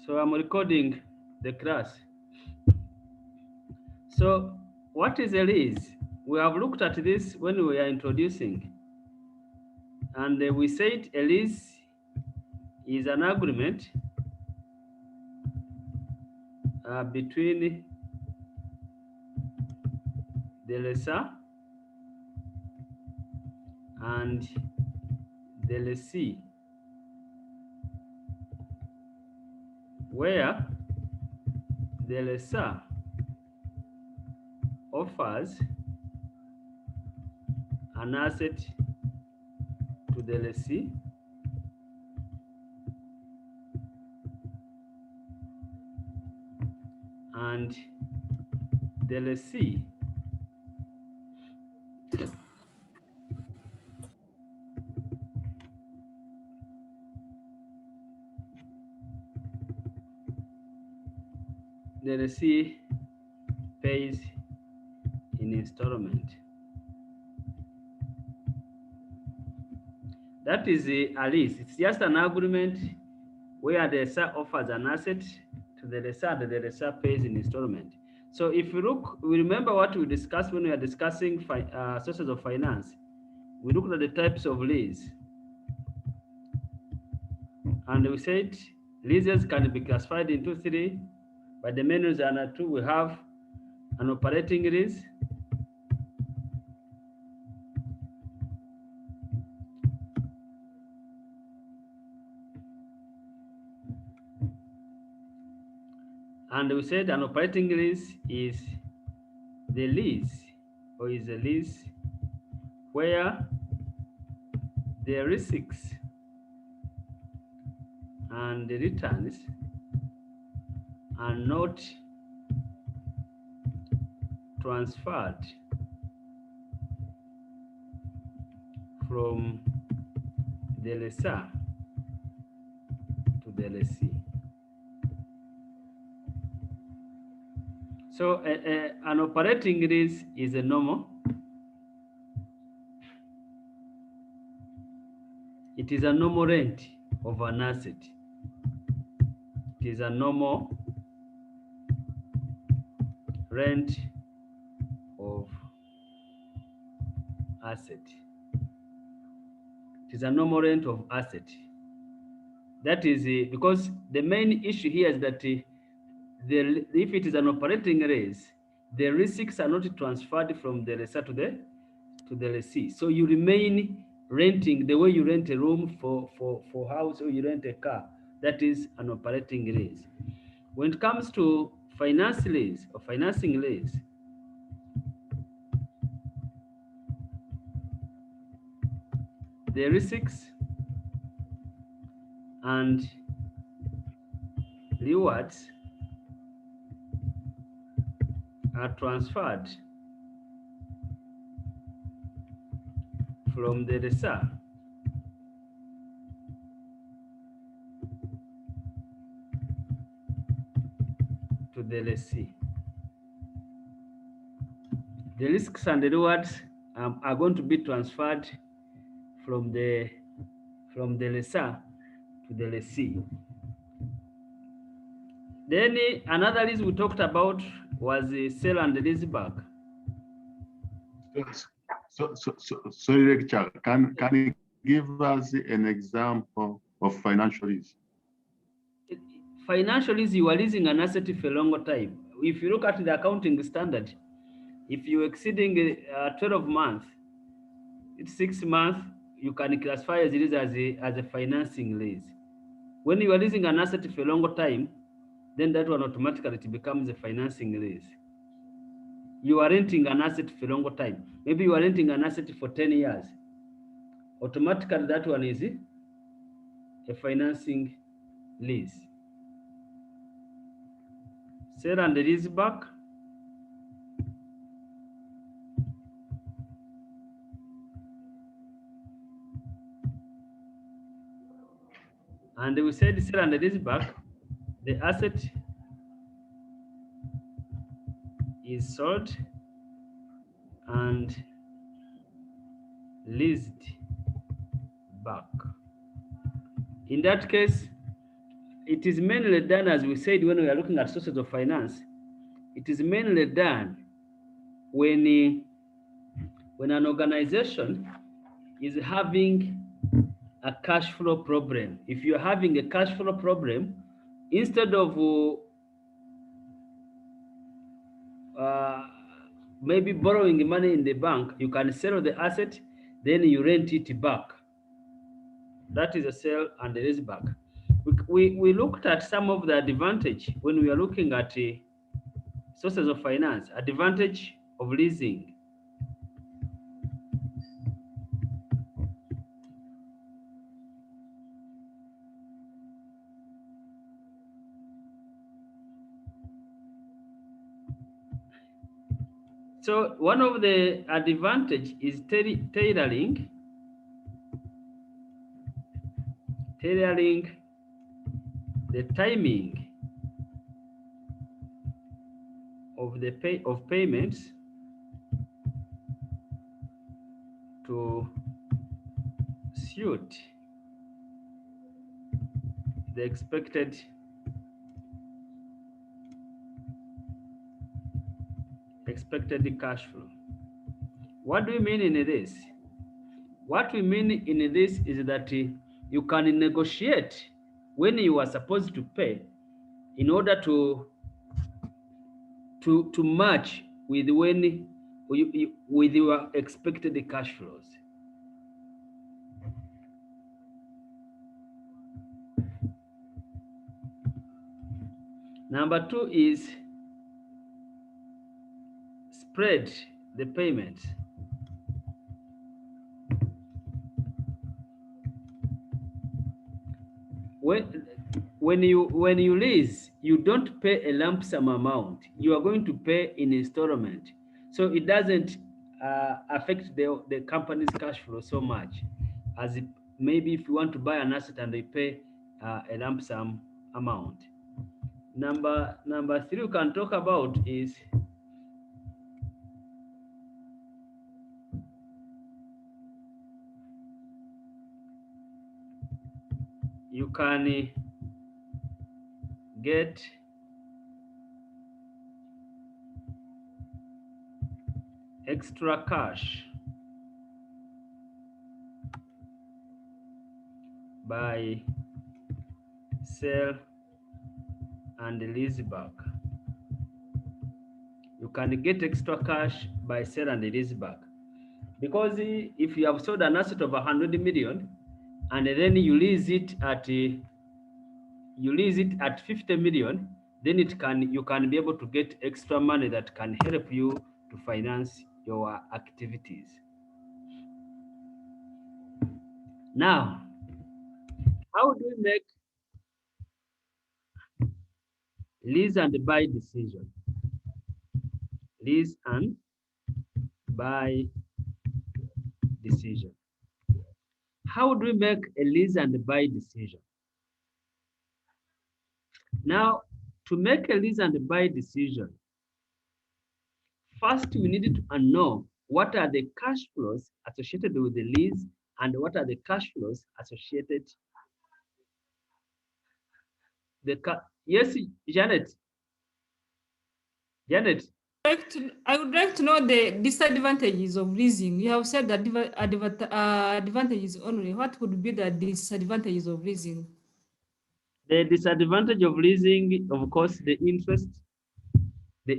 So I'm recording the class. So what is a lease? We have looked at this when we are introducing, and we said a lease is an agreement between the lessor and the lessee, where the lessor offers an asset to the lessee and the lessee pays in installment. That is a lease. It's just an agreement where the lessor offers an asset to the lessor and the lessor pays in installment. So if you look, we remember what we discussed when we are discussing sources of finance. We looked at the types of lease, and we said leases can be classified into three. By the main reason two, we have an operating lease, and we said an operating lease is the lease or is a lease where the risks and the returns are not transferred from the lessor to the lessee. So an operating lease is a normal. It is a normal rent of an asset. It is a normal rent of asset. It is a normal rent of asset. That is because the main issue here is that if it is an operating lease, the risks are not transferred from the lessor to the lessee. So you remain renting the way you rent a room for house or you rent a car. That is an operating lease. When it comes to finance lease or financing lease, the risks and rewards are transferred from the lessor to the lessee. The risks and the rewards are going to be transferred from the lessor to the lessee. Then another lease we talked about was the sale and lease back. Sorry, lecturer, can you give us an example of financial lease? Financial lease, you are leasing an asset for a longer time. If you look at the accounting standard, if you're exceeding 12 months, it's 6 months, you can classify as it is as a financing lease. When you are leasing an asset for a longer time, then that one automatically it becomes a financing lease. You are renting an asset for a longer time. Maybe you are renting an asset for 10 years. Automatically that one is a financing lease. Sale and lease back. And we said sale and lease back, the asset is sold and leased back. In that case, it is mainly done, as we said, when we are looking at sources of finance. It is mainly done when an organization is having a cash flow problem. If you're having a cash flow problem, instead of uh, maybe borrowing money in the bank, you can sell the asset, then you rent it back. That is a sell and lease back. We looked at some of the advantage when we are looking at sources of finance. Advantage of leasing. So one of the advantage is tailoring the timing of the payments to suit the expected cash flow. What do we mean in this? What we mean in this is that you can negotiate when you are supposed to pay in order to match with with your expected cash flows. Number two is spread the payment. When you lease, you don't pay a lump sum amount. You are going to pay in installment, so it doesn't affect the company's cash flow so much as maybe if you want to buy an asset and they pay a lump sum amount. Number three we can talk about is you can get extra cash by sell and lease back. You can get extra cash by sell and lease back, because if you have sold an asset of 100 million and then you lease it at 50 million, then you can be able to get extra money that can help you to finance your activities. Now, how do we make lease and buy decision? Lease and buy decision. How do we make a lease and buy decision? Now, to make a lease and buy decision, first we need to know what are the cash flows associated with the lease and what are the cash flows associated yes, Janet. I would like to know the disadvantages of leasing. You have said that advantages only. What would be the disadvantages of leasing? The disadvantage of leasing, of course, the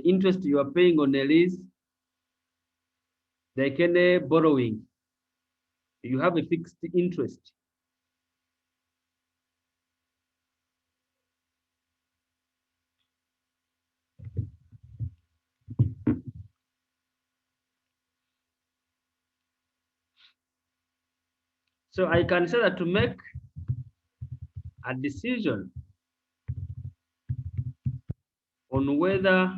interest you are paying on the lease, like any borrowing, you have a fixed interest. So I can say that to make a decision on whether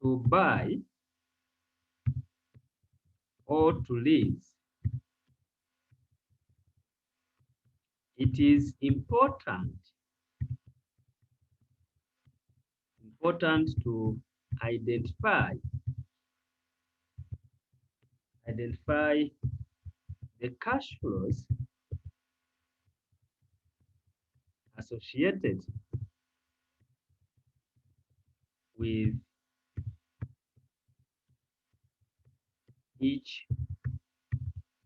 to buy or to lease, it is important to identify identify the cash flows associated with each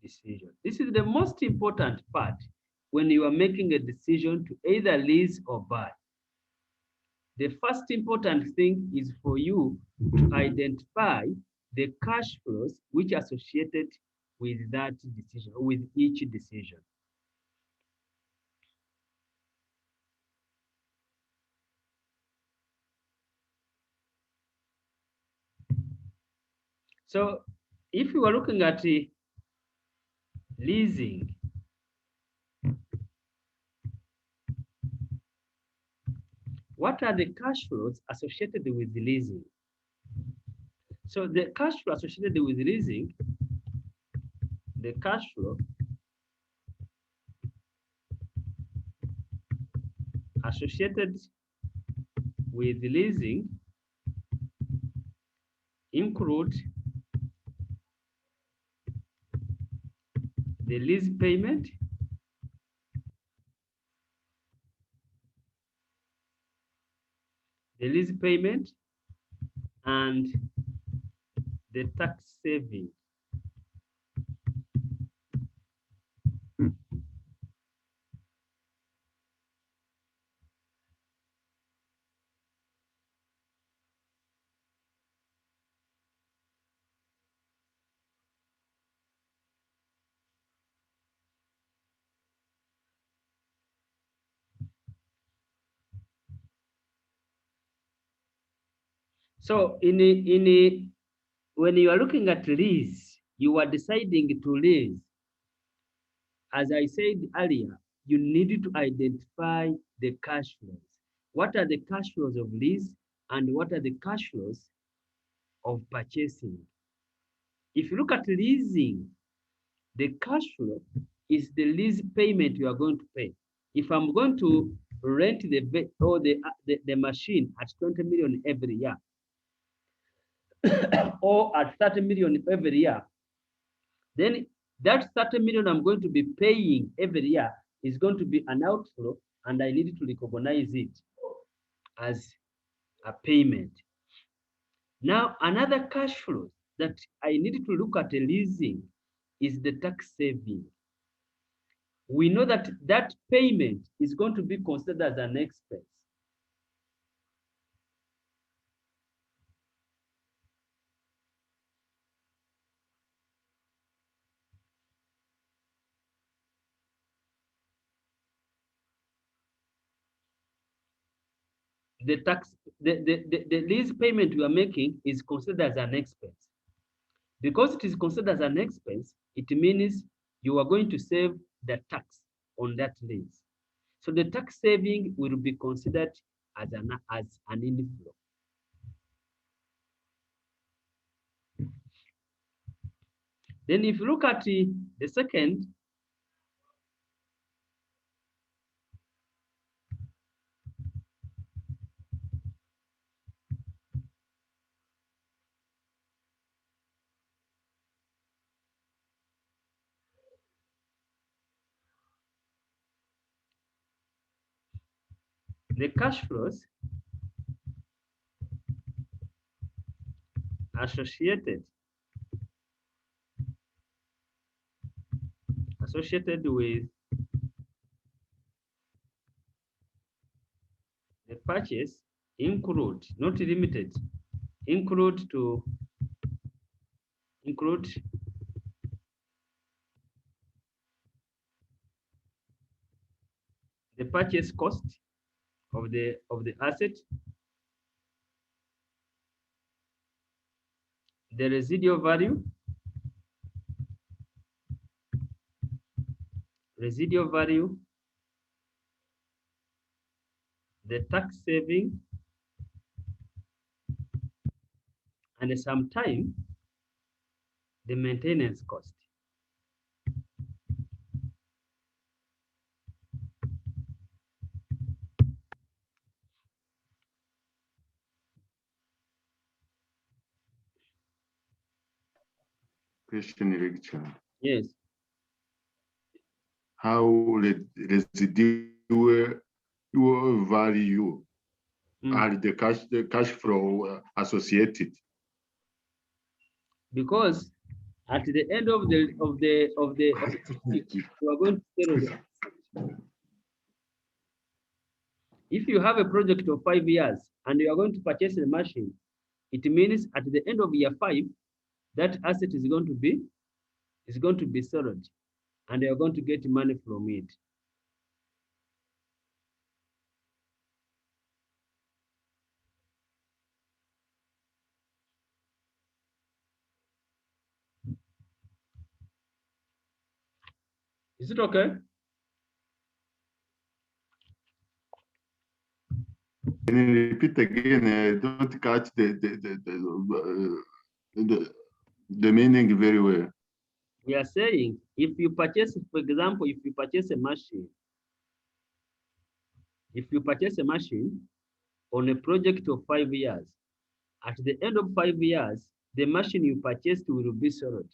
decision. This is the most important part when you are making a decision to either lease or buy. The first important thing is for you to identify the cash flows which are associated with that decision, with each decision. So if you are looking at leasing, what are the cash flows associated with the leasing? So the cash flow associated with leasing, the cash flow associated with leasing include the lease payment, and the tax saving. So when you are looking at lease, you are deciding to lease. As I said earlier, you need to identify the cash flows. What are the cash flows of lease and what are the cash flows of purchasing? If you look at leasing, the cash flow is the lease payment you are going to pay. If I'm going to rent the machine at 20 million every year, or at 30 million every year, then that 30 million I'm going to be paying every year is going to be an outflow, and I need to recognize it as a payment. Now, another cash flow that I need to look at a leasing is the tax saving. We know that that payment is going to be considered as an expense. The lease payment we are making is considered as an expense. Because it is considered as an expense, it means you are going to save the tax on that lease. So the tax saving will be considered as an inflow. Then if you look at the second, the cash flows associated with the purchase include, not limited, include the purchase cost of the asset, the residual value, the tax saving, and sometimes the maintenance cost. Question, Richard. Yes. How residual value are the cash flow associated? Because at the end of the project, you are going to sell the asset. If you have a project of 5 years and you are going to purchase a machine, it means at the end of year 5, that asset is going to be sold, and you are going to get money from it. Is it okay? Can you repeat again? I don't catch the meaning very well. We are saying if you purchase, for example, if you purchase a machine on a project of 5 years, at the end of 5 years, the machine you purchased will be sold.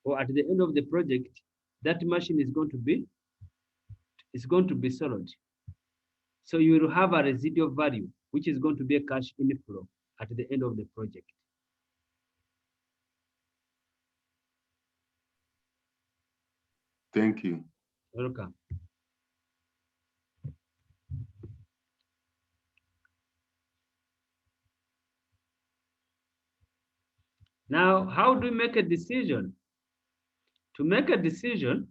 Or at the end of the project, that machine is going to be sold. So you will have a residual value, which is going to be a cash inflow at the end of the project. Thank you. Welcome. Now, how do we make a decision? To make a decision,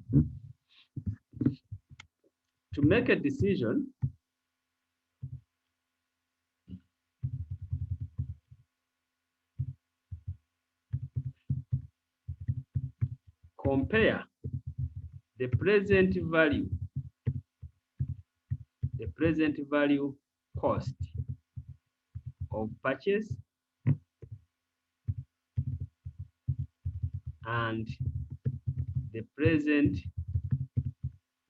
compare the present value cost of purchase and the present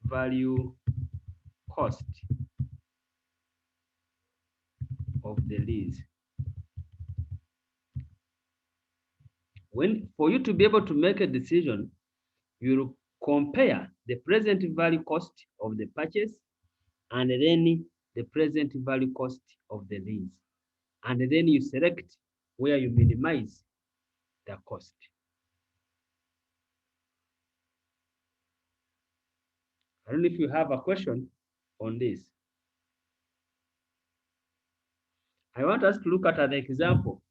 value cost of the lease. For you to be able to make a decision, you will compare the present value cost of the purchase and then the present value cost of the lease. And then you select where you minimize the cost. I don't know if you have a question on this. I want us to look at an example.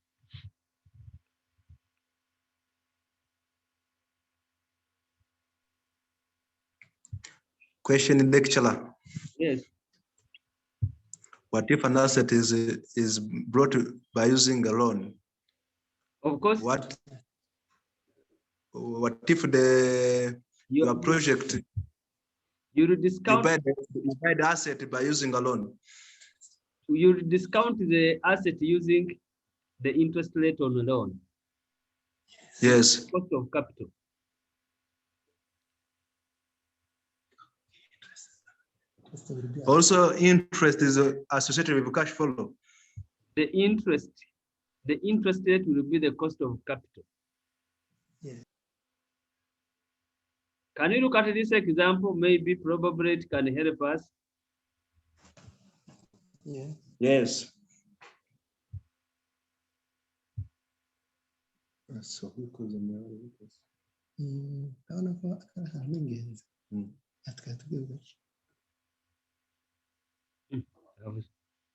Question, lecturer. Yes. What if an asset is brought by using a loan? Of course. What if your project you will discount you buy the asset by using a loan? You discount the asset using the interest rate on the loan. Yes. Cost of capital. Also, interest is associated with cash flow. The interest rate will be the cost of capital. Yeah. Can you look at this example? Maybe, probably it can help us. Yeah. Yes. So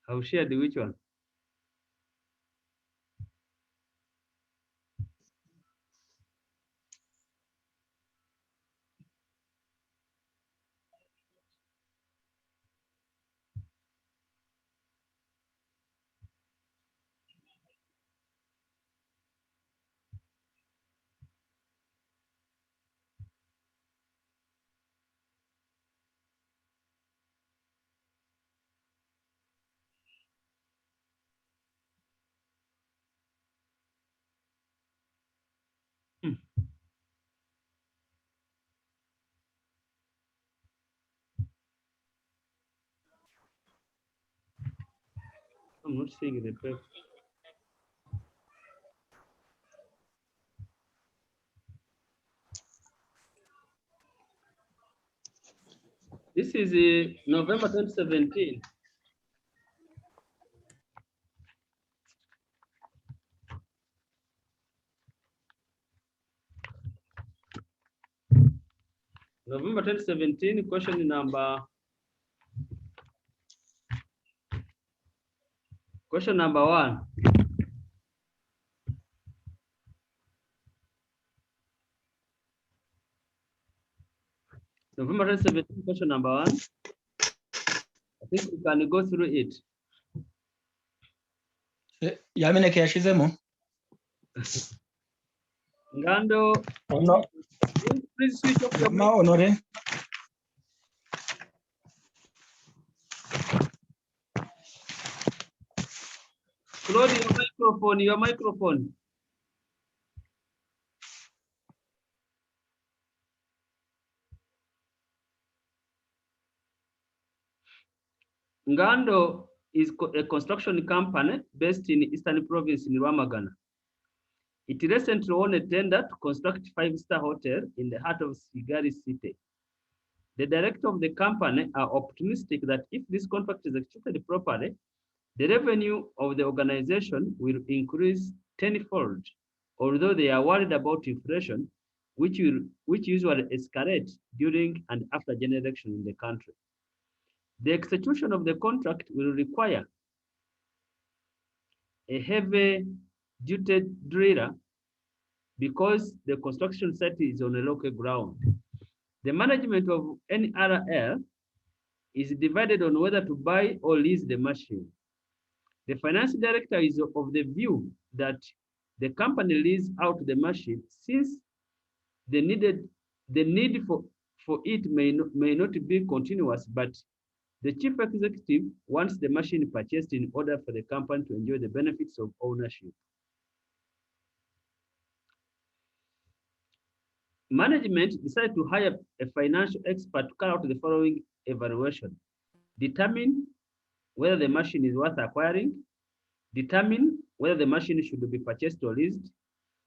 I've shared which one? I'm not seeing the paper. This is November 2017. November 2017, question number 1. November 2017, question number 1. I think we can go through it. Yameneke yashizemo. Ngando, No. please switch off your mic. Ma honore. Claude, your microphone. Ngando is a construction company based in Eastern Province in Ramagana. It recently won a tender to construct 5-star hotel in the heart of Kigali city. The director of the company are optimistic that if this contract is executed properly, the revenue of the organization will increase tenfold, although they are worried about inflation, which usually escalates during and after general election in the country. The execution of the contract will require a heavy-duty driller because the construction site is on a local ground. The management of NRL is divided on whether to buy or lease the machine. The finance director is of the view that the company lease out the machine since the need for it may not be continuous, but the chief executive wants the machine purchased in order for the company to enjoy the benefits of ownership. Management decided to hire a financial expert to carry out the following evaluation: determine whether the machine is worth acquiring, determine whether the machine should be purchased or leased,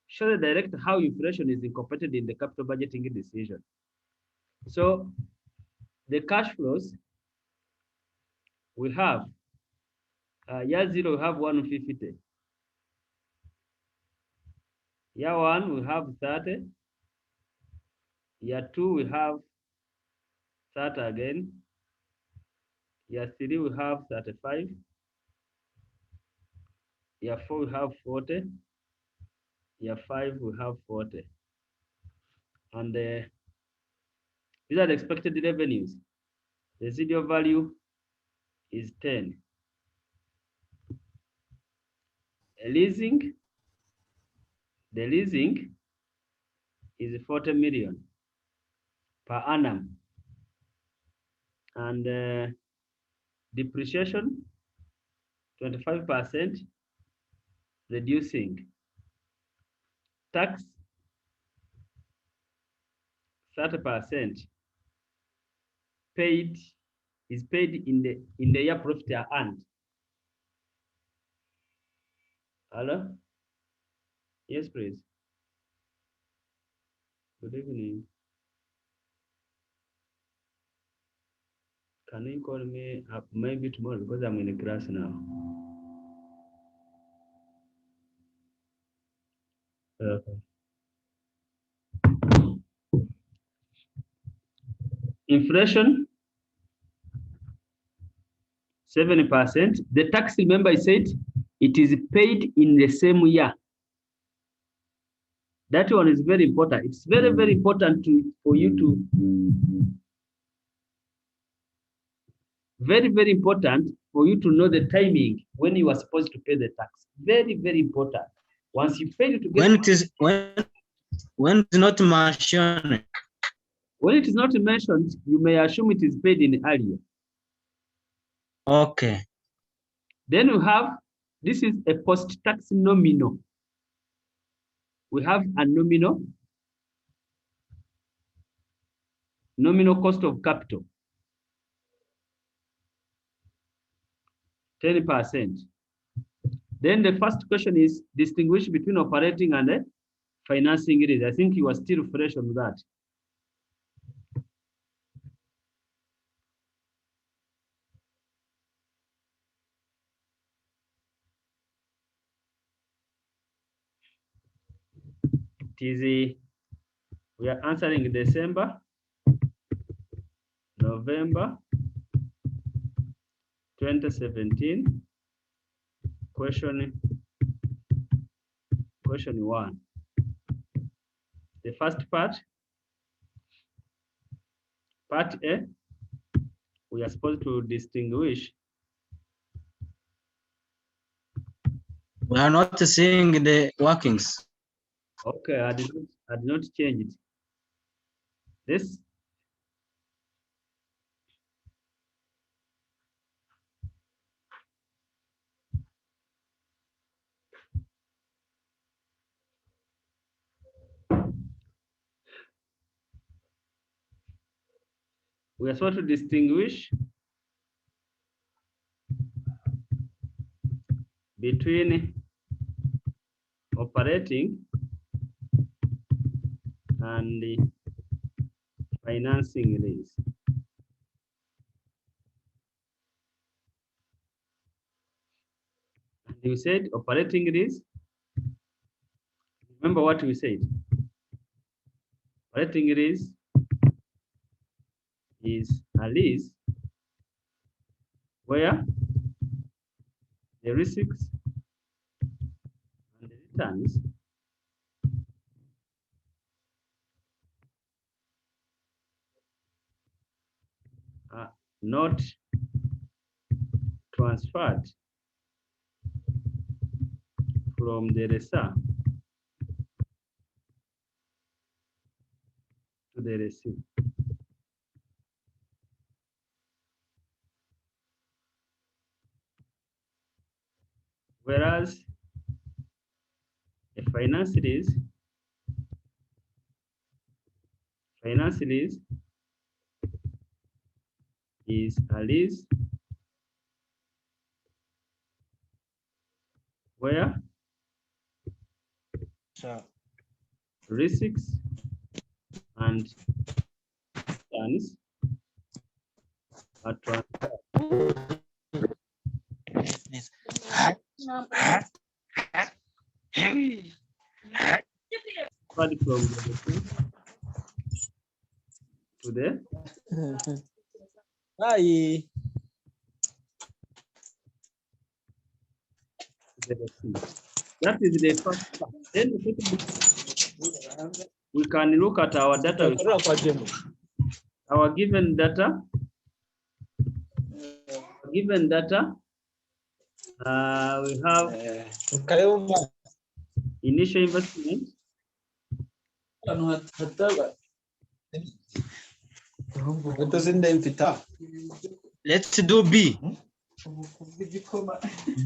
show the director how inflation is incorporated in the capital budgeting decision. So the cash flows we have, year 0 we have 150. Year 1 we have 30. Year 2 we have 30 again. Year 3 we have 35. Year 4 we have 40. Year 5 we have 40. And these are the expected revenues. The residual value is 10. The leasing is 40 million per annum. And depreciation, 25%, reducing. Tax, 30%, is paid in the year profit are earned. Hello? Yes, please. Good evening. Can you call me up maybe tomorrow because I'm in a class now? Okay. Inflation, 70%. The tax, remember I said, it is paid in the same year. That one is very important. It's very, very important for you to, very important for you to know the timing when you are supposed to pay the tax. Very, very important. Once you fail to get when it's not mentioned. When it is not mentioned, you may assume it is paid in earlier. Okay. Then we have, this is a post-tax nominal. We have a nominal cost of capital, 10%. Then the first question is distinguish between operating and financing risk. I think you are still fresh on that. is we are answering December, November 2017. Question 1. The first part A, we are supposed to distinguish. We are not seeing the workings. Okay, I did not change it. This we are supposed to distinguish between operating and the financing lease. And you said operating lease. Remember what we said. Operating lease is a lease where the receipts and the returns are not transferred from the lessor to the lessee. Whereas a finance lease is a lease where receipts and returns are transferred from the lessee to the Hi. lessee. That is the first part. Then the second, we can look at our data. Our given data. Given data, we have initial investment, Let's do B.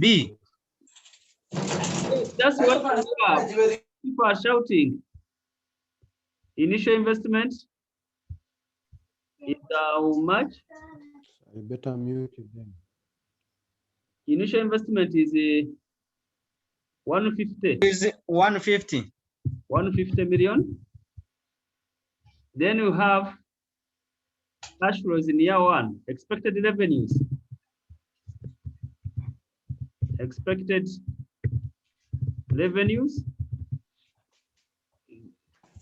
B. That's what we have. People are shouting. Initial investment is how much? I better mute them. Initial investment is 150. Is 150. 150 million. Then you have cash flows in year one, expected revenues. Expected revenues.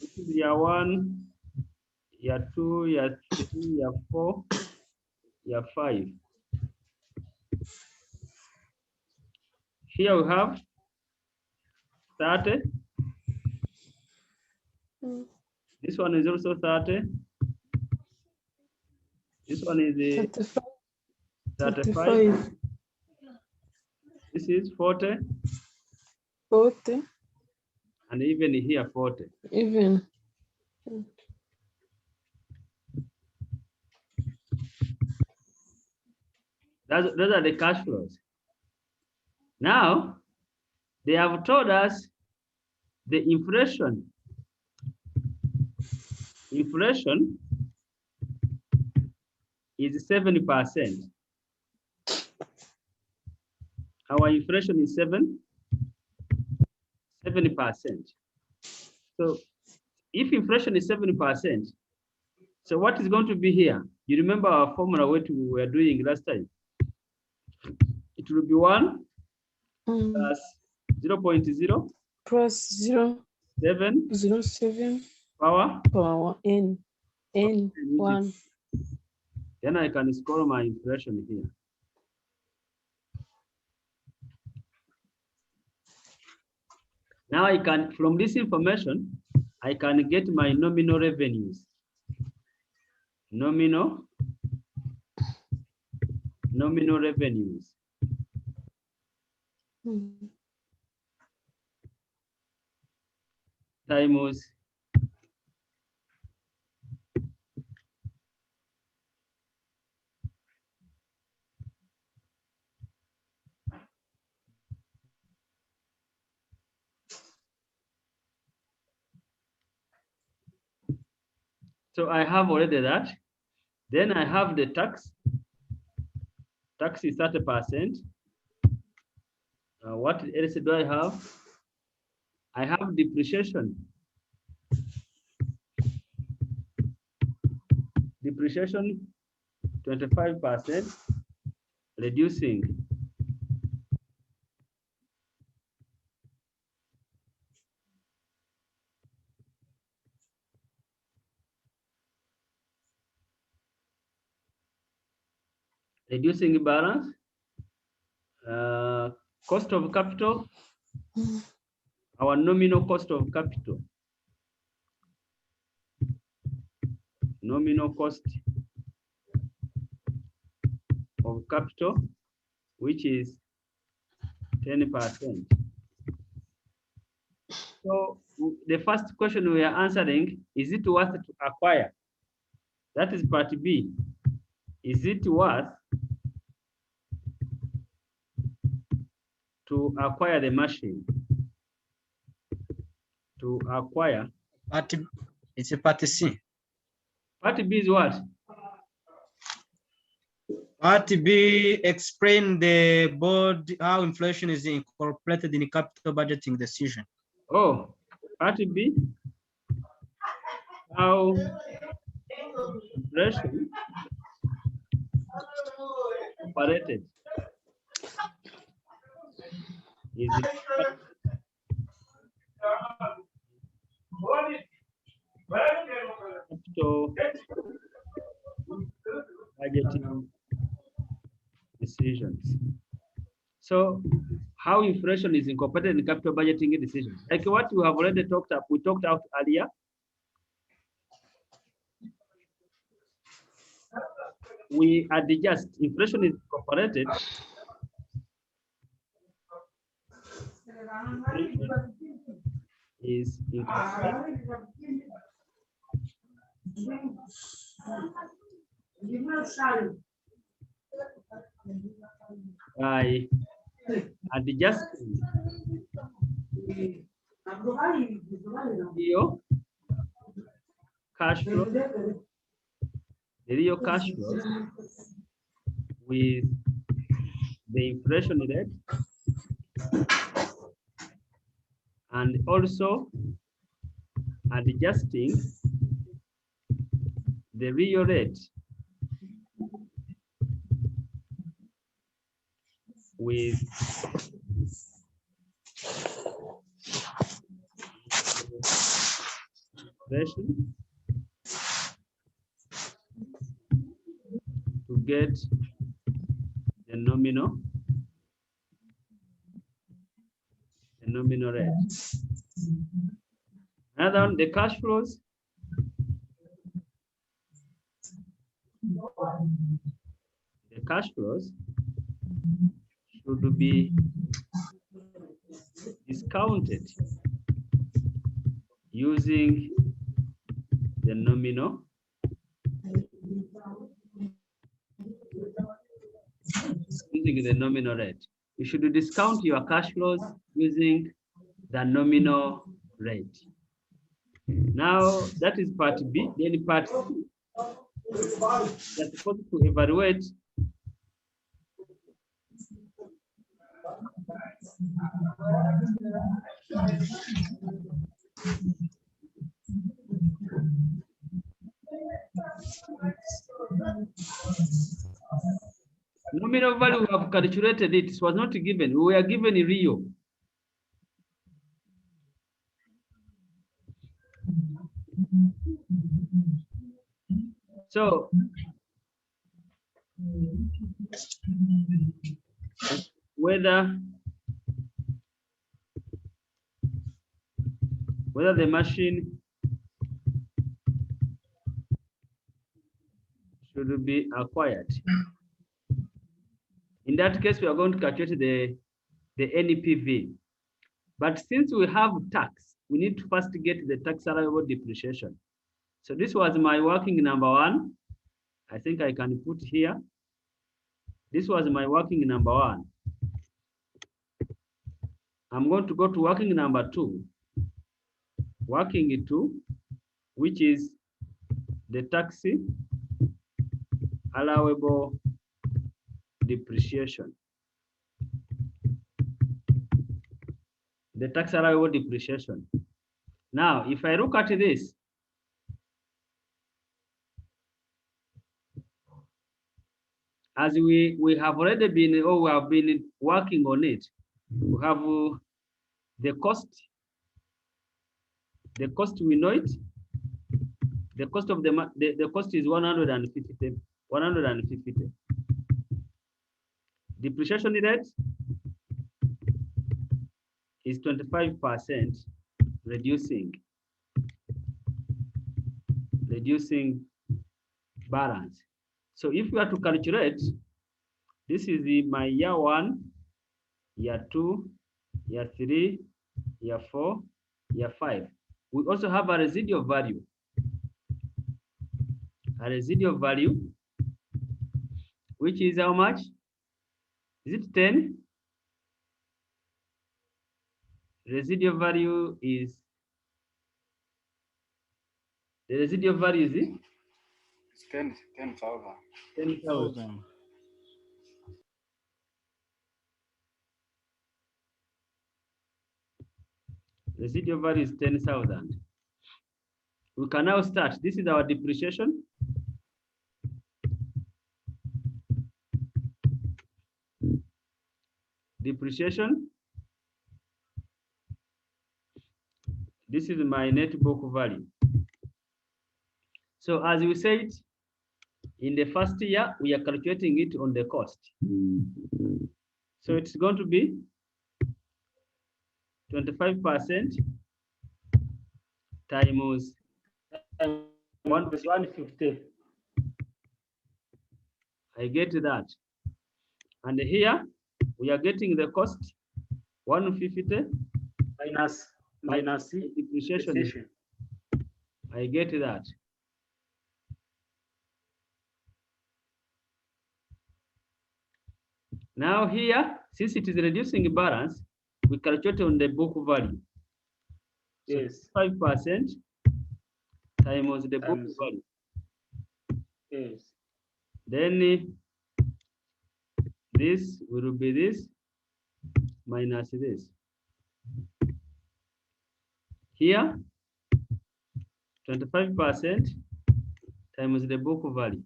This is year one, year two, year three, year four, year five. Here we have 30. This one is also 30. This one is 35. This is 40. 40. And even here 40. Even. Those are the cash flows. Now, they have told us the inflation. Inflation is 7%. Our inflation is 7%. So if inflation is 7%, so what is going to be here? You remember our formula what we were doing last time? It will be 1 plus 0.0 plus 0 7 07 power. power n. N 1. Then I can score my inflation here. Now I can, from this information, I can get my nominal revenues. Nominal revenues. Times so I have already that. Then I have the tax. Tax is 30%. What else do I have? I have depreciation. Depreciation 25%, reducing. Reducing balance. Cost of capital. Our nominal cost of capital. Nominal cost of capital, which is 10%. So the first question we are answering, is it worth to acquire? That is part B. Is it worth to acquire the machine? To acquire. It's a part C. Part B is what? Part B explain the board how inflation is incorporated in capital budgeting decision. Oh, part B. How inflation operated is capital budgeting decisions. So how inflation is incorporated in capital budgeting decisions, like what we have already talked about, we talked out earlier. We adjust, inflation is incorporated. Is incorporated by adjusting your cash flow, the real cash flows with the inflation rate, and also adjusting the real rate with inflation to get the nominal rate. Another one, the cash flows. The cash flows should be discounted using the nominal rate. You should discount your cash flows using the nominal rate. Now that is part B. Then part C, you're supposed to evaluate nominal value. We have calculated it. It was not given. We were given real. So whether the machine should be acquired. In that case, we are going to calculate the NPV. But since we have tax, we need to first get the tax allowable depreciation. So this was my working number one. I think I can put here. This was my working number one. I'm going to go to working number two. Working two, which is the tax allowable depreciation. The tax allowable depreciation. Now, if I look at this, as we have already been, we have been working on it. We have the cost. The cost, we know it. The cost of the cost is 150. 150. Depreciation rate is 25%, reducing balance. So if we are to calculate, this is my year 1, year 2, year 3, year 4, year 5. We also have a residual value. A residual value, which is how much? Is it 10? Residual value is, the residual value is it? It's 10,000. 10,000. Residual value is 10,000. We can now start. This is our depreciation. Depreciation. This is my net book value. So as we said, in the first year, we are calculating it on the cost. So it's going to be 25% times 150. I get that. And here we are getting the cost 150 minus depreciation. I get that. Now here, since it is reducing balance, we calculate on the book value. Yes. 5% times the book value. Yes. Then this will be this minus this. Here, 25% times the book value.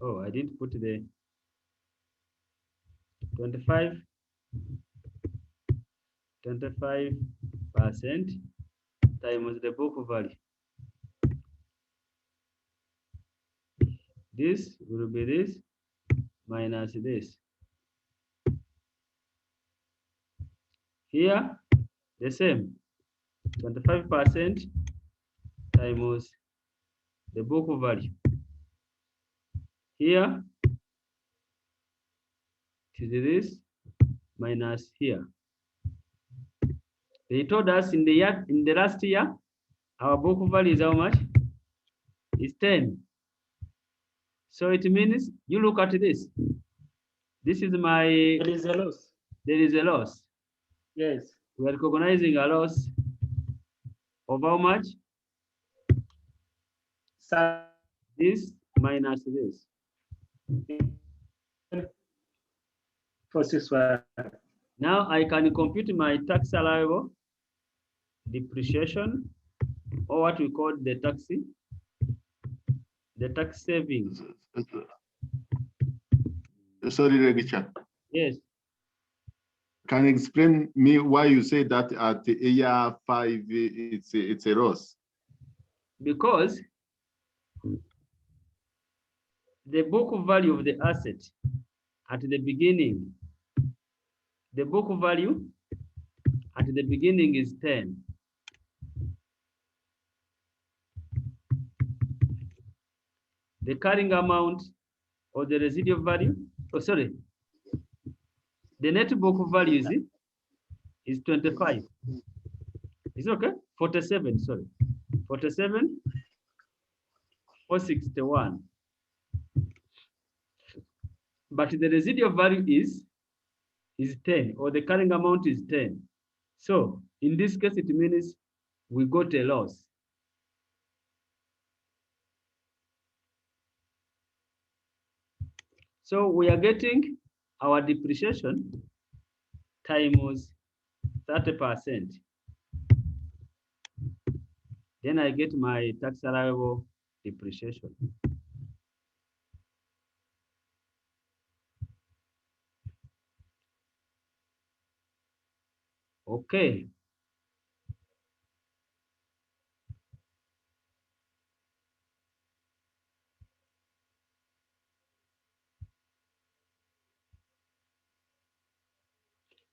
Oh, I didn't put the 25% times the book value. This will be this minus this. Here, the same, 25% times the book value. Here, it is this minus here. They told us in the last year, our book value is how much? It's 10. So it means you look at this. This is my. There is a loss. There is a loss. Yes. We are recognizing a loss of how much? This minus this. 461. Now I can compute my tax allowable depreciation, or what we call the tax savings. Sorry, Regicha. Yes. Can you explain me why you say that at the year 5 it's a loss? because the book value of the asset at the beginning, the book value at the beginning is 10. The carrying amount or the residual value, oh sorry, the net book value is 25. Is it okay? 47, sorry. 47, 461. But the residual value is 10, or the carrying amount is 10. So in this case, it means we got a loss. So we are getting our depreciation times 30%. Then I get my tax allowable depreciation. Okay.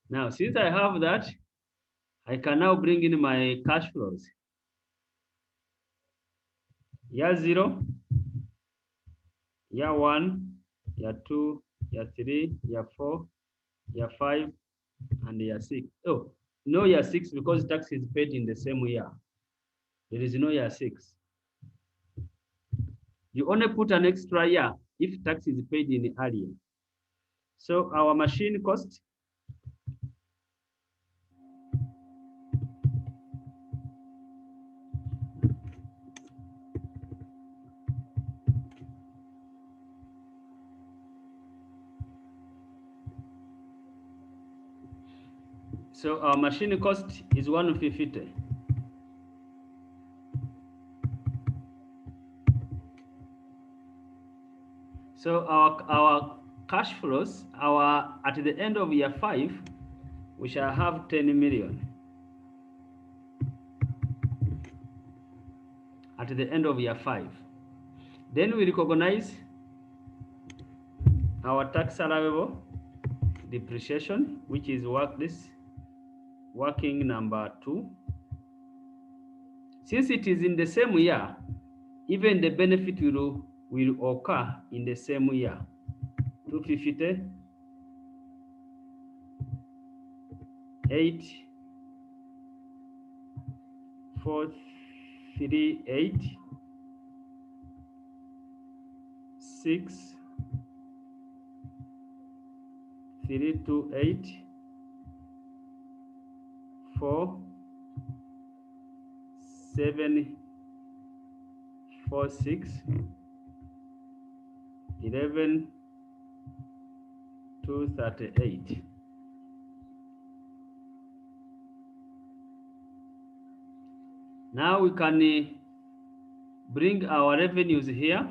Now, since I have that, I can now bring in my cash flows. Year 0, year 1, year 2, year 3, year 4, year 5, and year 6. Oh, no year 6 because tax is paid in the same year. There is no year 6. You only put an extra year if tax is paid in earlier. So our machine cost is 150. So our cash flows, at the end of year 5, we shall have 10 million. At the end of year 5. Then we recognize our tax allowable depreciation, which is working number 2. Since it is in the same year, even the benefit will occur in the same year. 250, 8, 438, 6, 328, 4, 7, 4, 6, 11, 238. Now we can bring our revenues here.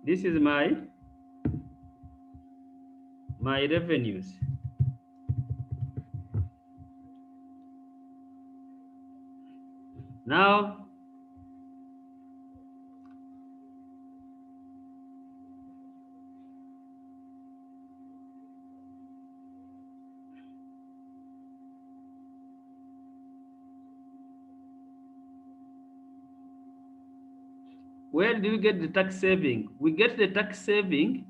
This is my revenues. Now where do we get the tax saving? We get the tax saving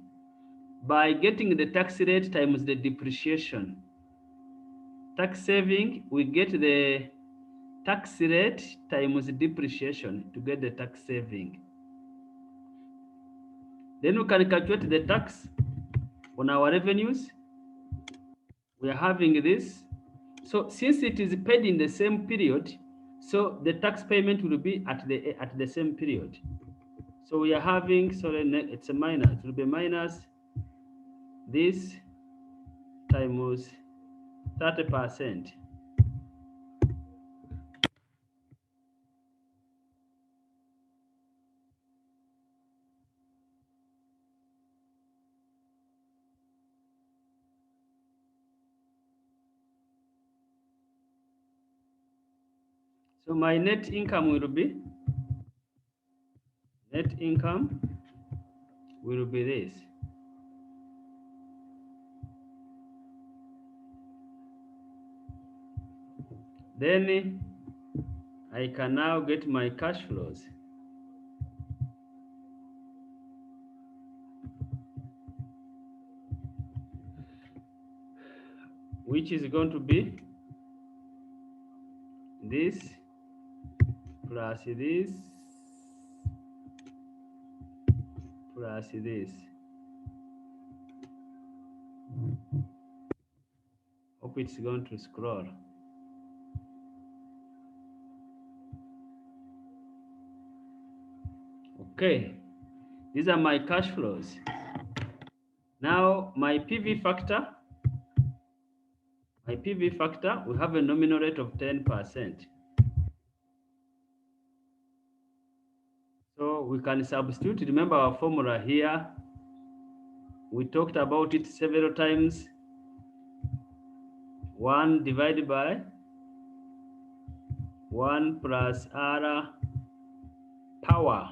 by getting the tax rate times the depreciation. Tax saving, we get the tax rate times depreciation to get the tax saving. Then we can calculate the tax on our revenues. We are having this. So since it is paid in the same period, so the tax payment will be at the same period. So we are having, sorry, it's a minus. It will be minus this times 30%. So my net income will be this. Then I can now get my cash flows. Which is going to be this plus this plus this. Hope it's going to scroll. Okay, these are my cash flows. Now my PV factor, we have a nominal rate of 10%. So we can substitute, remember our formula here. We talked about it several times. 1 divided by 1 plus R power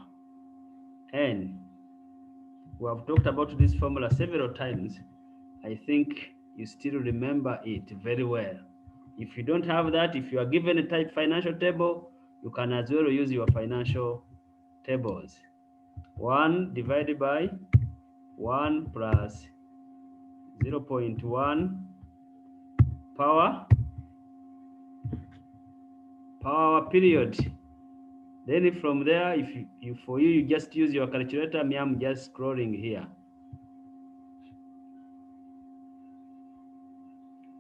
N. We have talked about this formula several times. I think you still remember it very well. If you don't have that, if you are given a type financial table, you can as well use your financial tables. 1 divided by 1 plus 0.1 power period. Then from there, if for you, you just use your calculator. Me, I'm just scrolling here.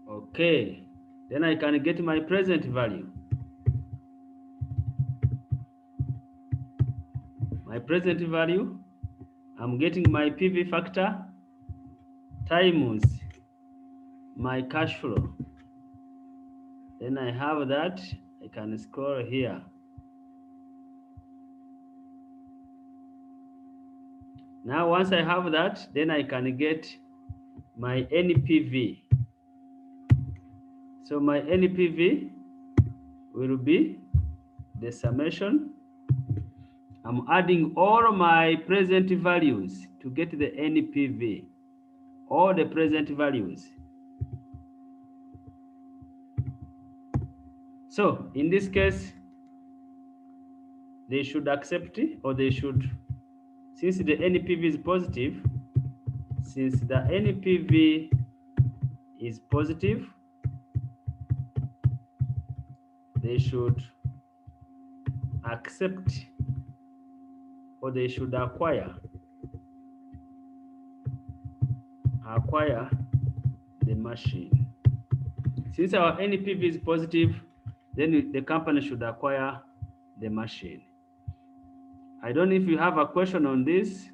Okay, then I can get my present value. My present value, I'm getting my PV factor times my cash flow. Then I have that, I can scroll here. Now once I have that, then I can get my NPV. So my NPV will be the summation. I'm adding all my present values to get the NPV, all the present values. So in this case, they should accept it, or they should, since the NPV is positive, since the NPV is positive, they should accept, or they should acquire the machine. Since our NPV is positive, then the company should acquire the machine. I don't know if you have a question on this,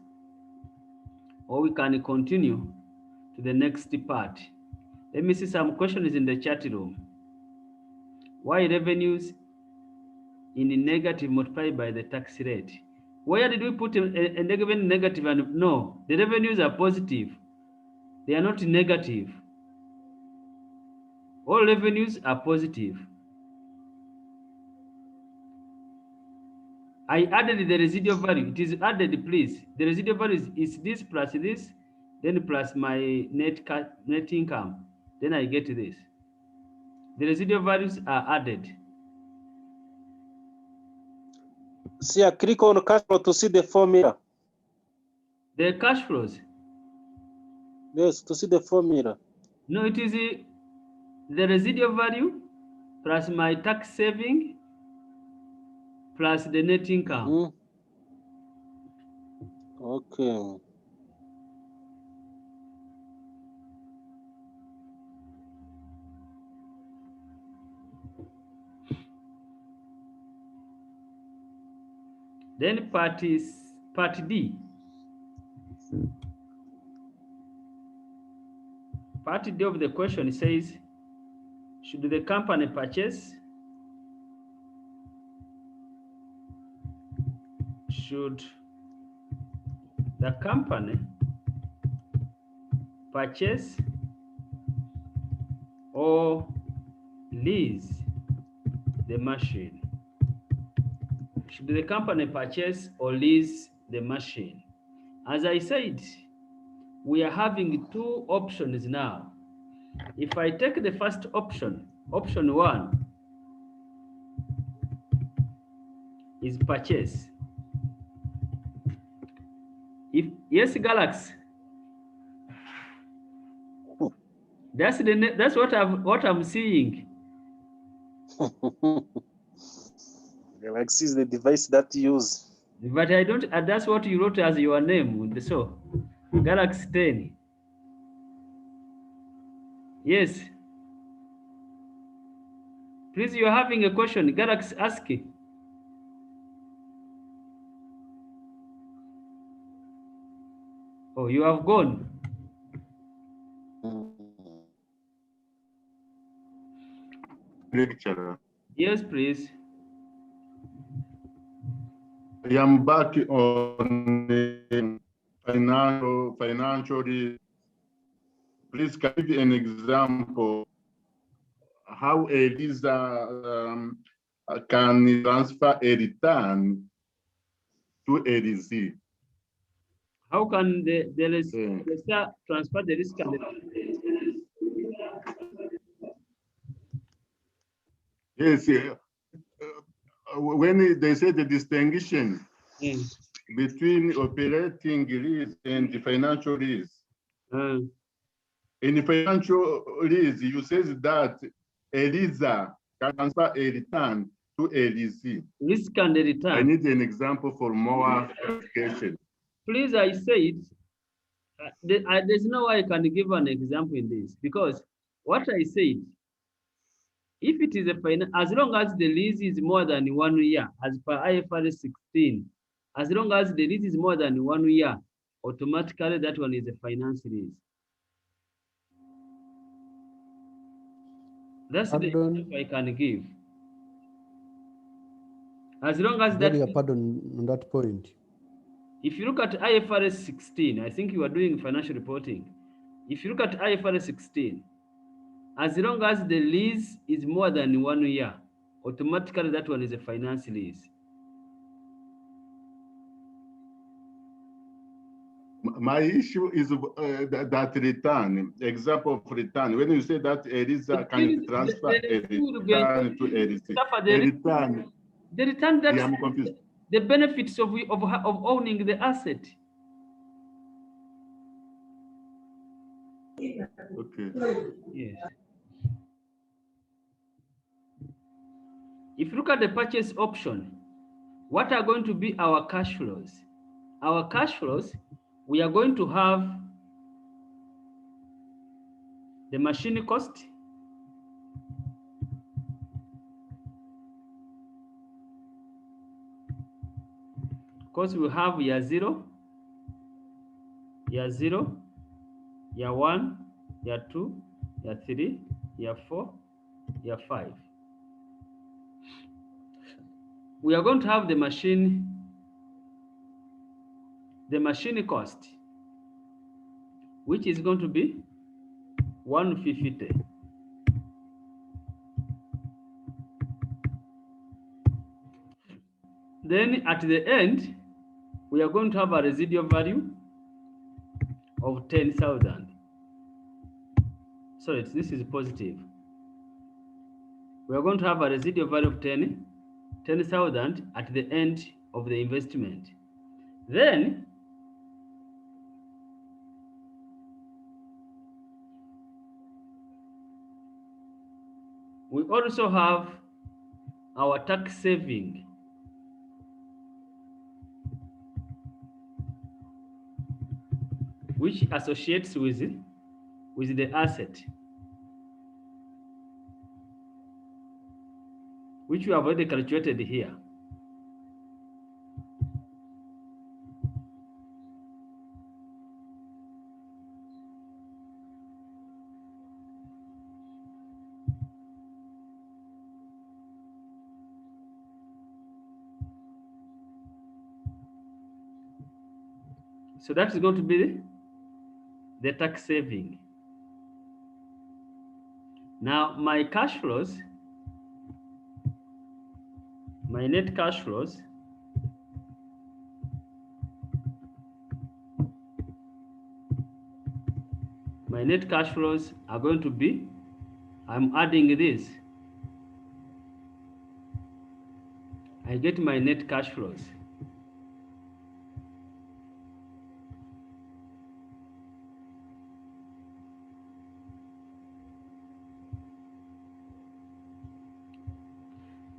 or we can continue to the next part. Let me see some questions in the chat room. Why revenues in negative multiplied by the tax rate? Where did we put a negative? And no, the revenues are positive. They are not negative. All revenues are positive. I added the residual value. It is added, please. The residual value is this plus this, then plus my net income. Then I get this. The residual values are added. See, I click on cash flow to see the formula. The cash flows. Yes, to see the formula. No, it is the residual value plus my tax saving plus the net income. Okay. Then Part D. Part D of the question says, should the company purchase? Should the company purchase or lease the machine? Should the company purchase or lease the machine? As I said, we are having two options now. If I take the first option, option 1 is purchase. If yes, Galaxy. That's what I'm seeing. Galaxy is the device that you use. But I don't. That's what you wrote as your name. So, Galaxy 10. Yes. Please, you're having a question. Galaxy, ask it. Oh, you have gone. Lecturer. Yes, please. I am back on the financially. Please give an example how a leaser can transfer a return to a lease. How can the lessor transfer the risk and Yes, when they say the distinction between operating lease and the financial lease. In the financial lease, you say that a leaser can transfer a return to a leasee. risk and the return? I need an example for more clarification. Please, I said, there's no way I can give an example in this, because what I said, if it is as long as the lease is more than 1 year, as per IFRS 16, as long as the lease is more than 1 year, automatically that one is a finance lease. That's the example I can give. As long as that. Pardon on that point. If you look at IFRS 16, I think you are doing financial reporting. If you look at IFRS 16, as long as the lease is more than 1 year, automatically that one is a finance lease. My issue is that return, example of return. When you say that a leaser can transfer a return to a lease, the return that I'm confused. The benefits of owning the asset. Okay. Yes. If you look at the purchase option, what are going to be our cash flows? Our cash flows, we are going to have the machine cost, because we have year 0, year 1, year 2, year 3, year 4, year 5. We are going to have the machine cost, which is going to be 150. Then at the end, we are going to have a residual value of 10,000. Sorry, this is positive. We are going to have a residual value of 10,000 at the end of the investment. Then we also have our tax saving, which associates with the asset, which we have already calculated here. So that is going to be the tax saving. Now my cash flows, my net cash flows, are going to be, I'm adding this. I get my net cash flows.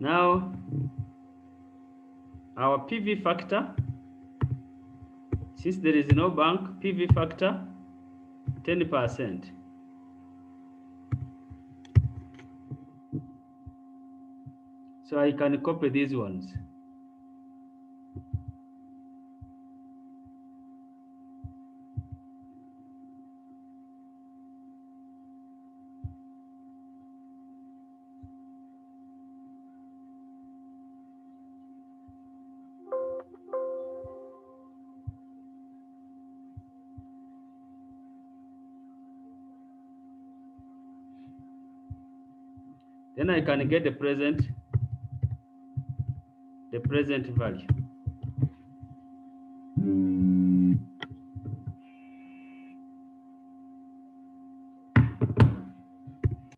Now, our PV factor, since there is no bank, PV factor, 10%. So I can copy these ones. Then I can get the present value.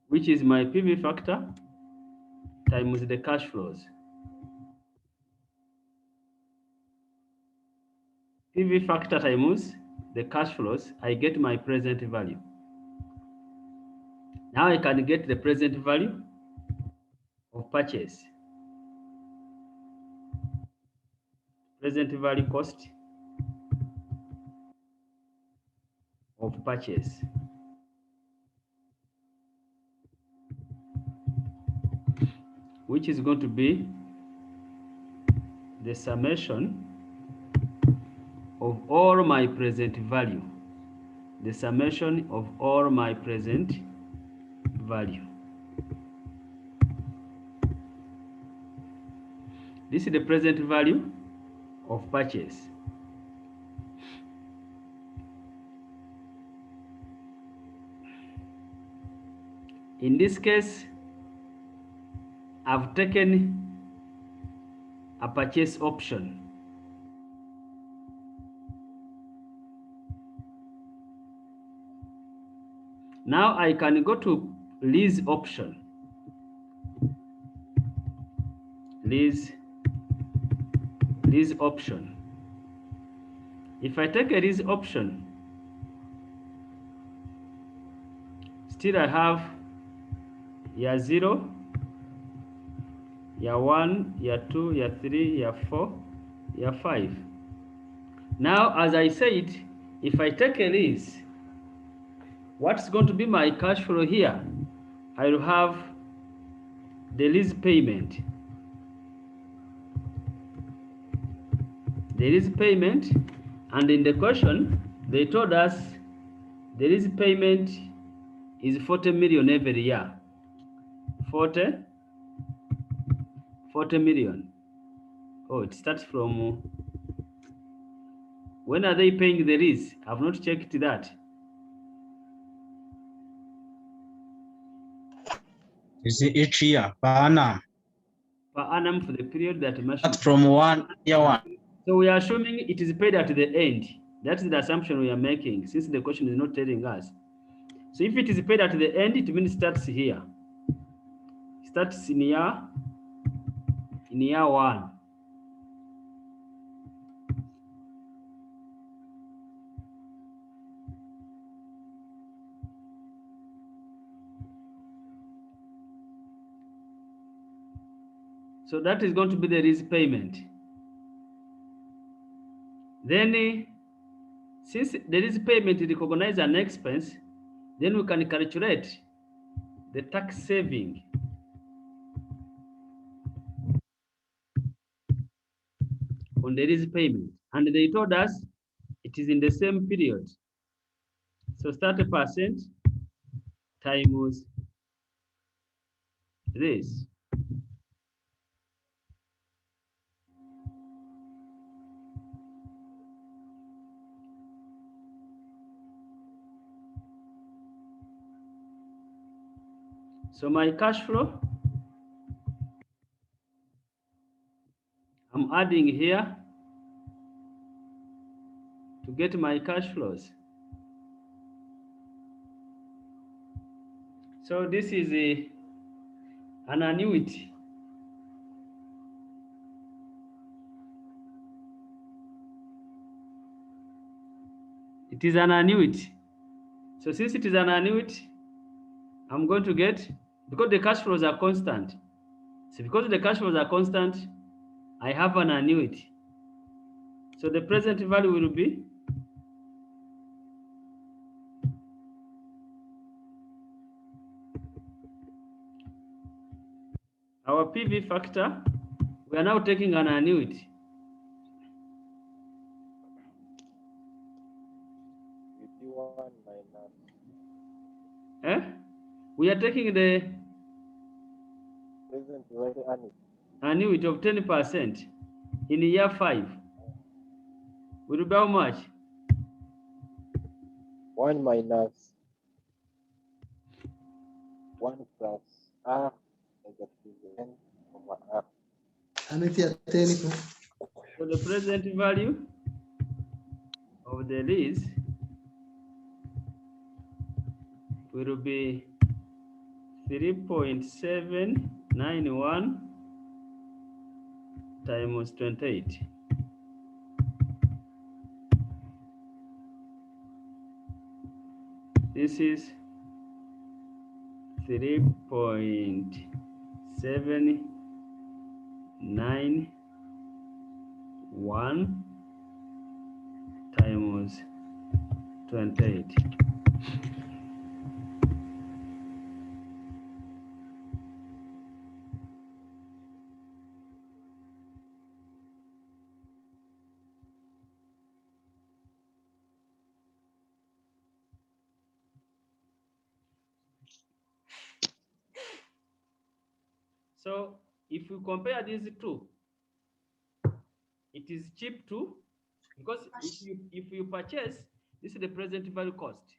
Which is my PV factor times the cash flows. PV factor times the cash flows, I get my present value. Now I can get the present value of purchase. Present value cost of purchase. Which is going to be the summation of all my present value. The summation of all my present value. This is the present value of purchase. In this case, I've taken a purchase option. Now I can go to lease option. Lease option. If I take a lease option, still I have year 0, year 1, year 2, year 3, year 4, year 5. Now, as I said, if I take a lease, what's going to be my cash flow here? I will have the lease payment. The lease payment, and in the question, they told us the lease payment is 40 million every year. 40 million. Oh, it starts from, when are they paying the lease? I've not checked that. Is it each year per annum? Per annum for the period that That's mentioned. from year one. So we are assuming it is paid at the end. That's the assumption we are making, since the question is not telling us. So if it is paid at the end, it means it starts here. It starts in year 1. So that is going to be the lease payment. Then, since the lease payment recognizes an expense, then we can calculate the tax saving. On the lease payment. And they told us it is in the same period. So 30% times this. So my cash flow, I'm adding here to get my cash flows. So this is an annuity. It is an annuity. So since it is an annuity, I'm going to get, because the cash flows are constant. So because the cash flows are constant, I have an annuity. So the present value will be our PV factor. We are now taking an annuity. We are taking the annuity of 10% in year 5. Will be how much? 1 minus 1 plus R negative N over R. So the present value of the lease will be 3.791 times 28. This is 3.791 times 28. So if you compare these two, it is cheap too, because if you purchase, this is the present value cost.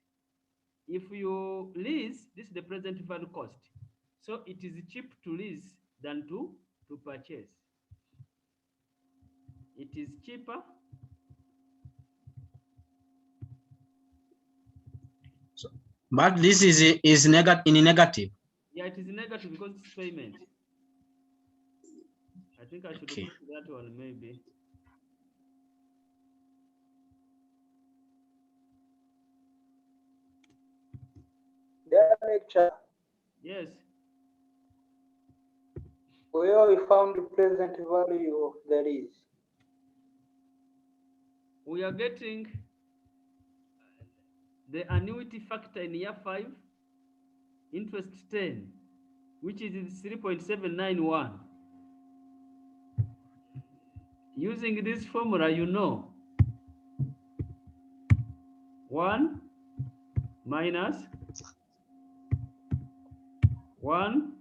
If you lease, this is the present value cost. So it is cheap to lease than to purchase. It is cheaper. But this is negative. Yeah, it is negative because it's payment. I think I should go to that one maybe. Lecture. Yes. Where we found the present value of the lease. We are getting the annuity factor in year 5, interest 10, which is 3.791. Using this formula, you know, 1 minus 1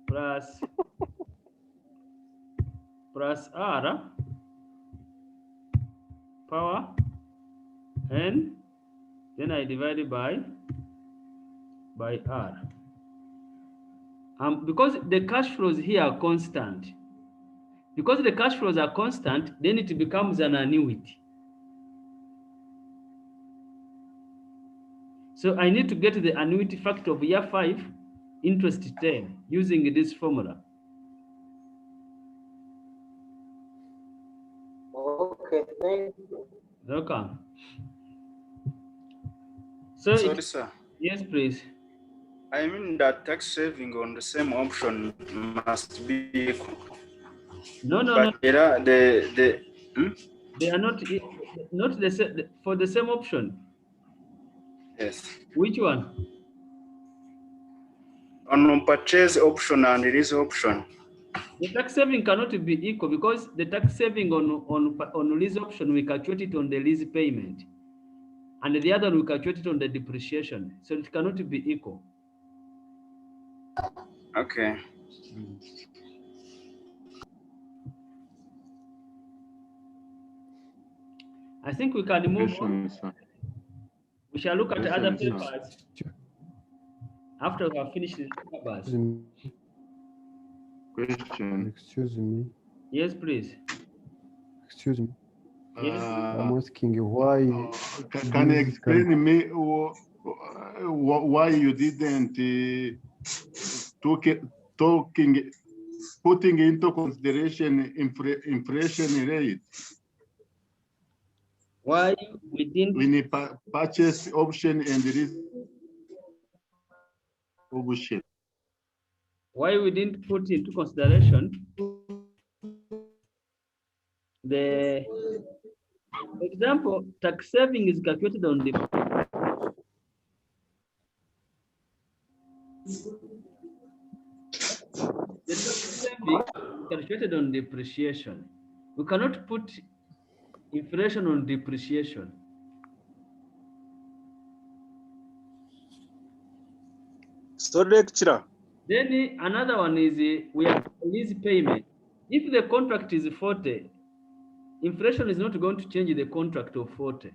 plus R power n, then I divide it by R. Because the cash flows here are constant. Because the cash flows are constant, then it becomes an annuity. So I need to get the annuity factor of year 5, interest 10, using this formula. Okay, thank you. Welcome. So Sorry, sir. Yes, please. I mean that tax saving on the same option must be equal. No. They are They are not the same for the same option. Yes. Which one? On purchase option and release option. The tax saving cannot be equal because the tax saving on lease option, we calculate it on the lease payment, and the other we calculate it on the depreciation. So it cannot be equal. Okay. I think we can move on. We shall look at other papers. After we have finished the numbers. Question. Excuse me. Yes, please. Excuse me. Yes. I'm asking you why. Can you these explain me why you didn't putting into consideration inflation rate Why we didn't? when you purchase option and lease option? Why we didn't put into consideration the, for example, tax saving is calculated on the tax saving is calculated on depreciation. We cannot put inflation on depreciation. So lecturer. Then another one is we have lease payment. If the contract is 40, inflation is not going to change the contract of 40.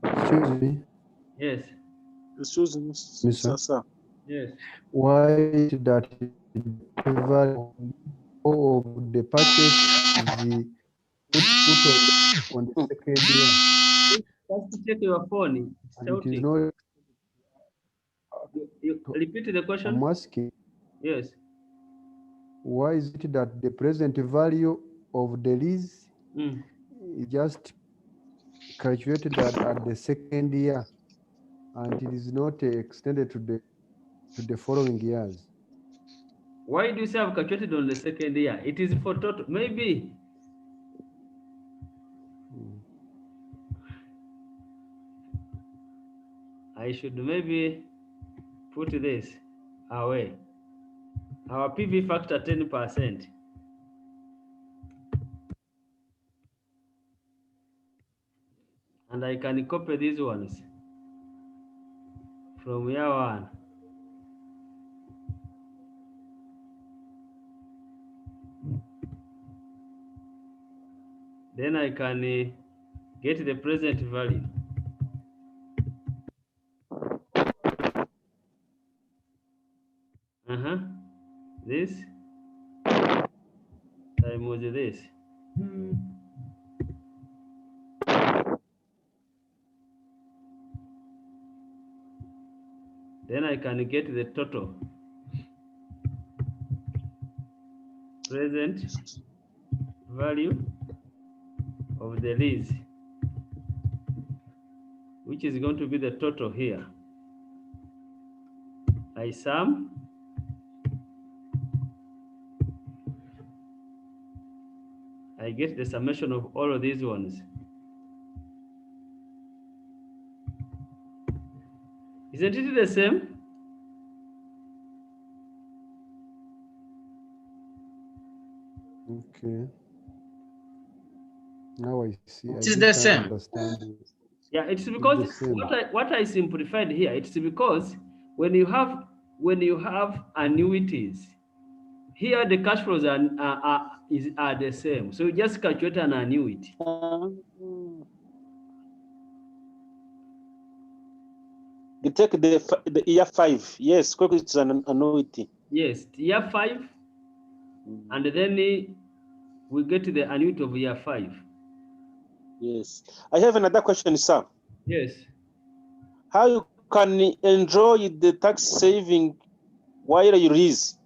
Excuse me. Yes. Excuse me, sir. Yes. Why is it that the value of the purchase is put on the second year? Just check your phone. It's And it is shouting. not. You repeat the question? I'm asking. Yes. Why is it that the present value of the lease is just calculated at the second year, and it is not extended to the following years? Why do you say I've calculated on the second year? It is for total. Maybe. I should maybe put this away. Our PV factor 10%. And I can copy these ones from year one. Then I can get the present value. This times this. Then I can get the total present value of the lease, which is going to be the total here. I sum I get the summation of all of these ones. Isn't it the same? Okay. Now I see. It is the same. Understand. Yeah, it's because It's the same. what I simplified here. It's because when you have annuities, here the cash flows are the same. So you just calculate an annuity. You take the year 5. Yes, because it's an annuity. Yes, year 5, and then we get to the annuity of year 5. Yes. I have another question, sir. Yes. How you can enjoy the tax saving while you lease?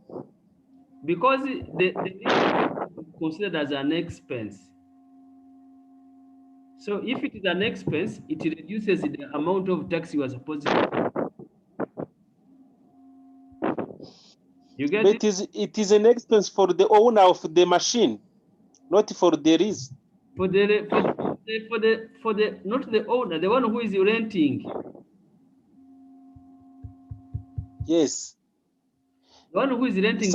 Because the lease is considered as an expense. So if it is an expense, it reduces the amount of tax you are supposed to pay. You get But it is an expense for the owner of the machine, not for the lease. For the not the owner, the one who is renting. Yes. The one who is renting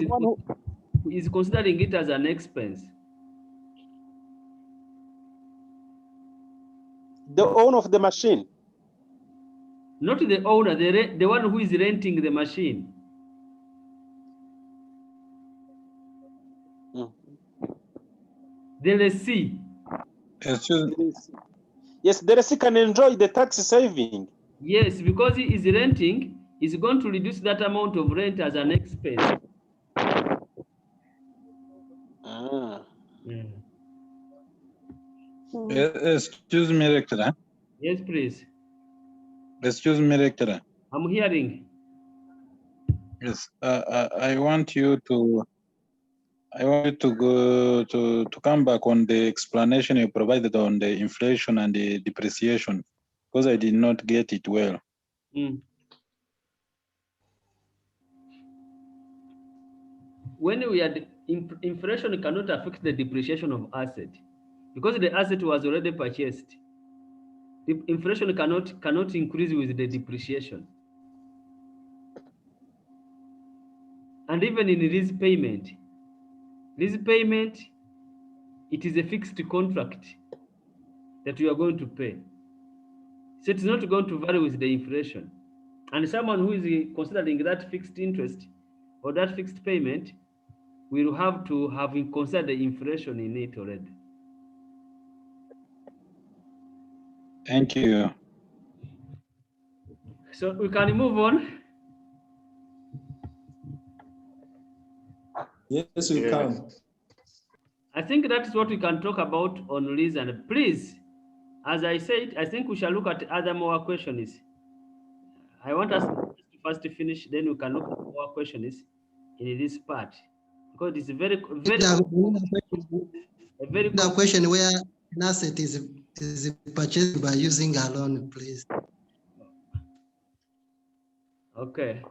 is considering it as an expense. The owner of the machine. Not the owner, the one who is renting the machine. The lessee. Yes, Yes, the lessee can enjoy the tax saving. Yes, because he is renting, he's going to reduce that amount of rent as an expense. Excuse me, Rector. Yes, please. Excuse me, Rector. I'm hearing. Yes, I want you to go to come back on the explanation you provided on the inflation and the depreciation, because I did not get it well. When we had inflation cannot affect the depreciation of asset because the asset was already purchased. The inflation cannot increase with the depreciation. And even in lease payment, it is a fixed contract that you are going to pay. So it's not going to vary with the inflation. And someone who is considering that fixed interest or that fixed payment will have to have considered the inflation in it already. Thank you. So we can move on. Yes, we can. I think that is what we can talk about on lease. And please, as I said, I think we shall look at other more questions. I want us to first finish, then we can look at more questions in this part because it's very the question where an asset is purchased by using a loan, please. Okay.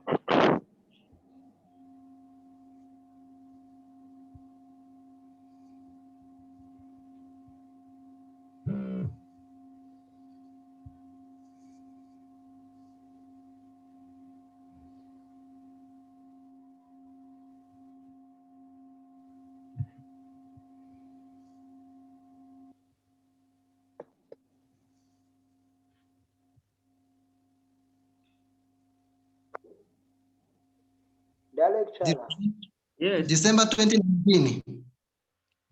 Yes. December 2019.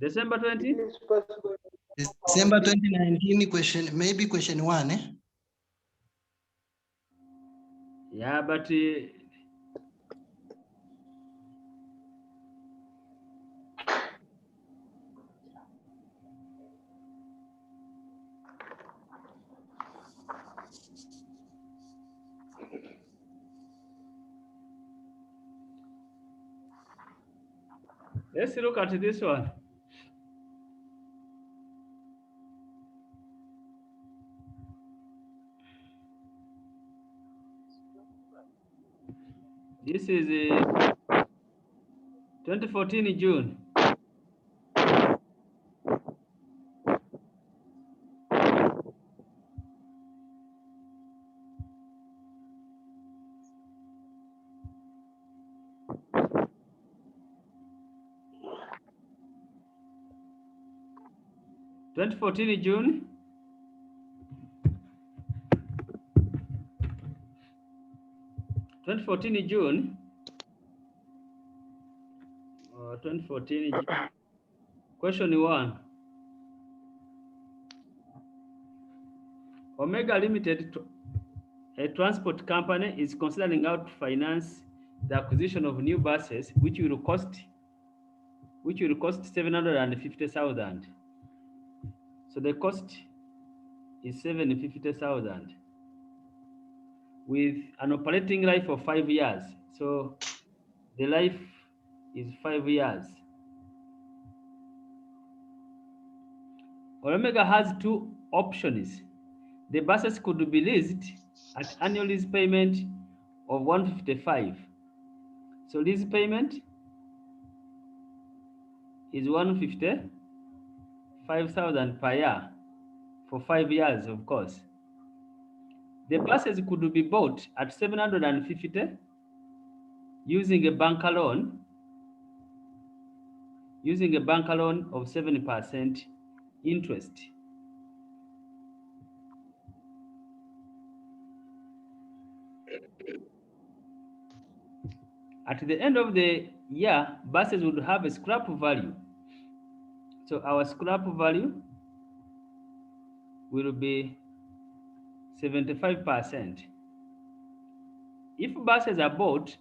December 20? December 2019 question, maybe question 1, eh? Yeah, but let's look at this one. This is 2014 June. June. 2014 June. 2014 June. Question 1. Omega Limited, a transport company, is considering how to finance the acquisition of new buses, which will cost 750,000. So the cost is 750,000 with an operating life of 5 years. So the life is 5 years. Omega has 2 options. The buses could be leased at annual lease payment of 155. So lease payment is 155,000 per year for 5 years, of course. The buses could be bought at 750 using a bank loan of 7% interest. At the end of the year, buses would have a scrap value. So our scrap value will be 75%. If buses are bought,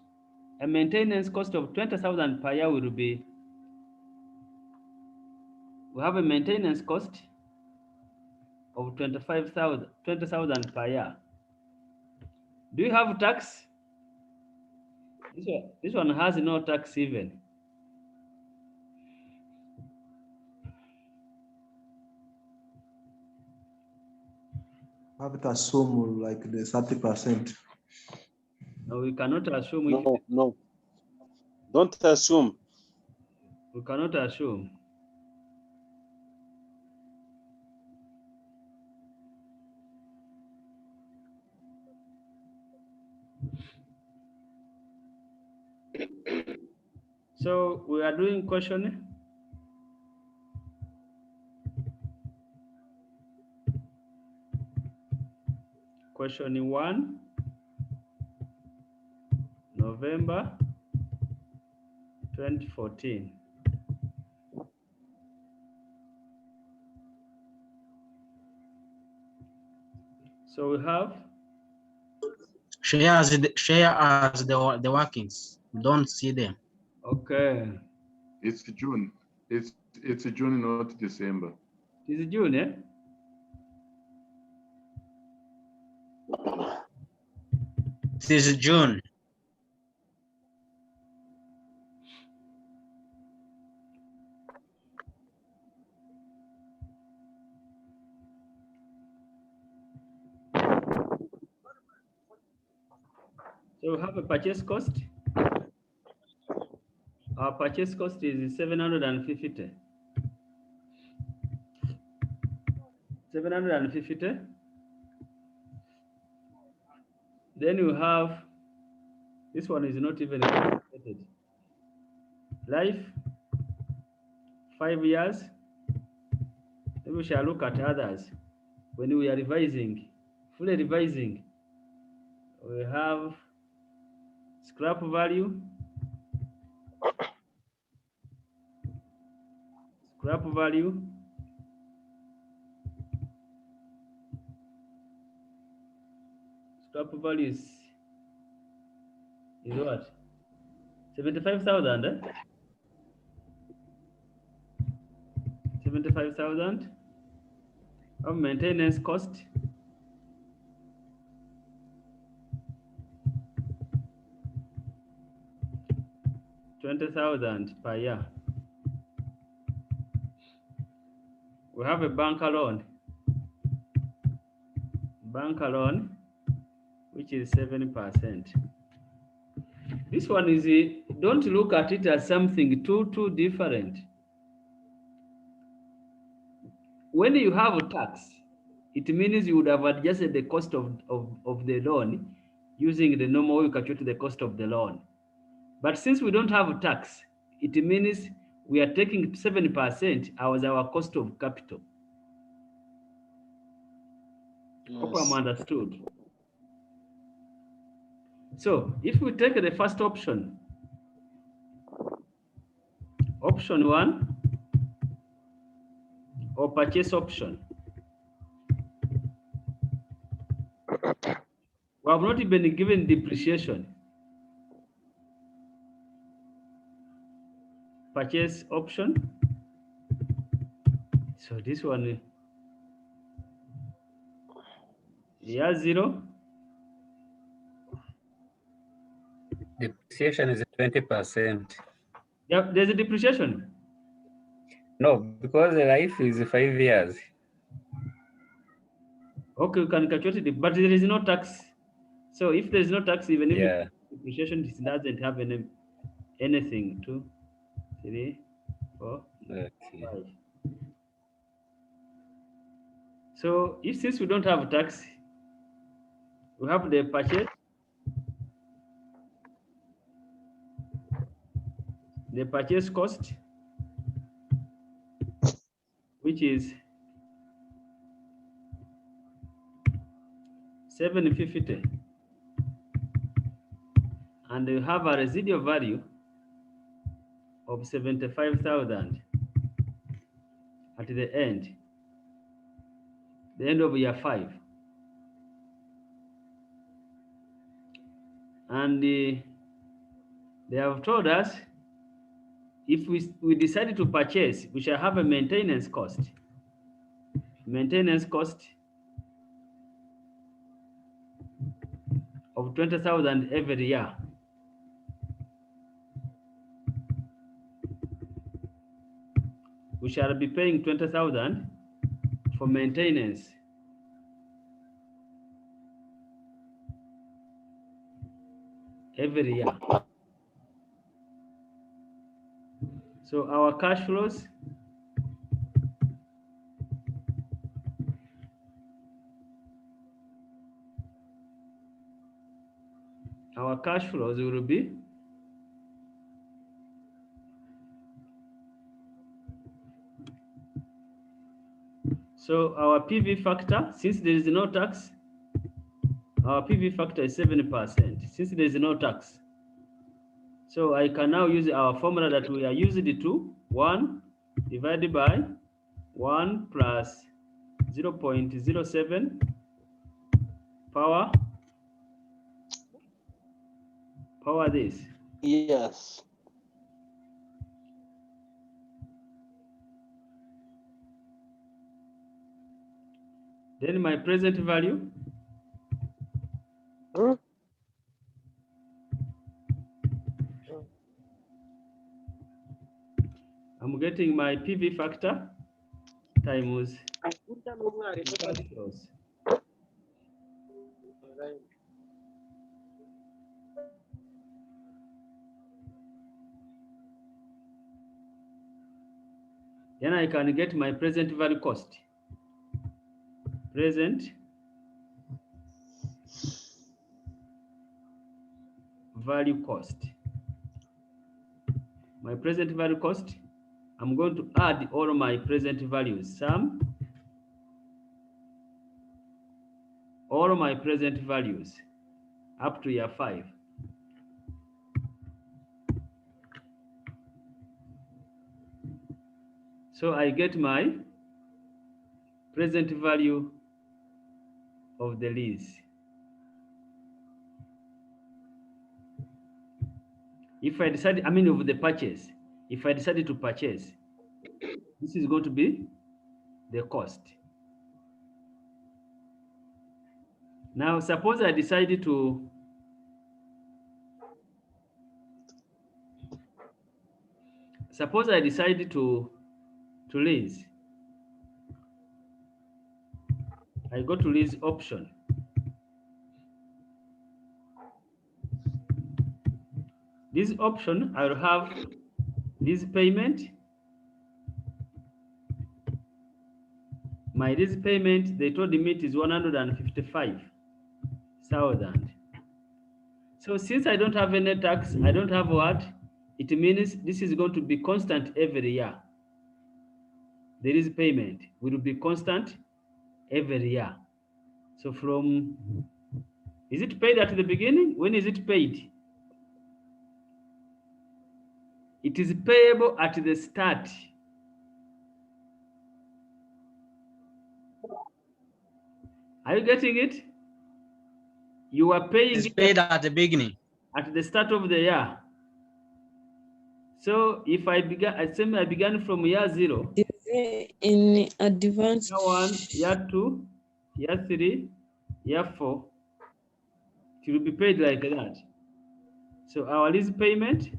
a maintenance cost of 20,000 per year will be, we have a maintenance cost of 20,000 per year. Do you have tax? This one has no tax even. Have to assume like the 30%. No, we cannot assume. No. Don't assume. We cannot assume. So we are doing questioning. Questioning 1, November 2014. So we have share as the workings. Don't see them. Okay. It's June. It's June, not December. It's June, eh? It is June. So we have a purchase cost. Our purchase cost is 750. 750. Then you have, this one is not even calculated. Life, 5 years. Then we shall look at others. When we are revising, fully revising, we have scrap value. Scrap value. Scrap value is what? 75,000, eh? 75,000 of maintenance cost. $20,000 per year. We have a banker loan. Banker loan, which is 7%. This one is, don't look at it as something too different. When you have a tax, it means you would have adjusted the cost of the loan using the normal way you calculate the cost of the loan. But since we don't have a tax, it means we are taking 7% as our cost of capital. Yes. Hope I'm understood. So if we take the first option, option 1, or purchase option, we have not even given depreciation. Purchase option. So this one, year 0. Depreciation is 20%. Yeah, there's a depreciation. No, because the life is 5 years. Okay, you can calculate it, but there is no tax. So if there is no tax, even if depreciation doesn't have anything. 2, 3, 4, 5. So since we don't have tax, we have the purchase, the purchase cost, which is 750, and you have a residual value of 75,000 at the end. the end of year 5. And they have told us if we decided to purchase, we shall have a maintenance cost. Maintenance cost of 20,000 every year. We shall be paying 20,000 for maintenance. Every year. So our cash flows will be so our PV factor, since there is no tax, our PV factor is 70%, since there is no tax. So I can now use our formula that we are using to 1 divided by 1 plus 0.07 power this. Yes. Then my present value. I'm getting my PV factor times cash flows. Then I can get my present value cost. Present value cost. My present value cost, I'm going to add all my present values. Sum all my present values up to year 5. So I get my present value of the lease. If I decide, of the purchase, if I decided to purchase, this is going to be the cost. Now, suppose I decided to lease. I go to lease option. This option, I will have lease payment. My lease payment, they told me it is 155,000. So since I don't have any tax, I don't have what? It means this is going to be constant every year. The lease payment will be constant every year. So is it paid at the beginning? When is it paid? It is payable at the start. Are you getting it? You are paying It's paid at the beginning. At the start of the year. So if I began from year 0. In advance. Year 1, year 2, year 3, year 4. It will be paid like that. So our lease payment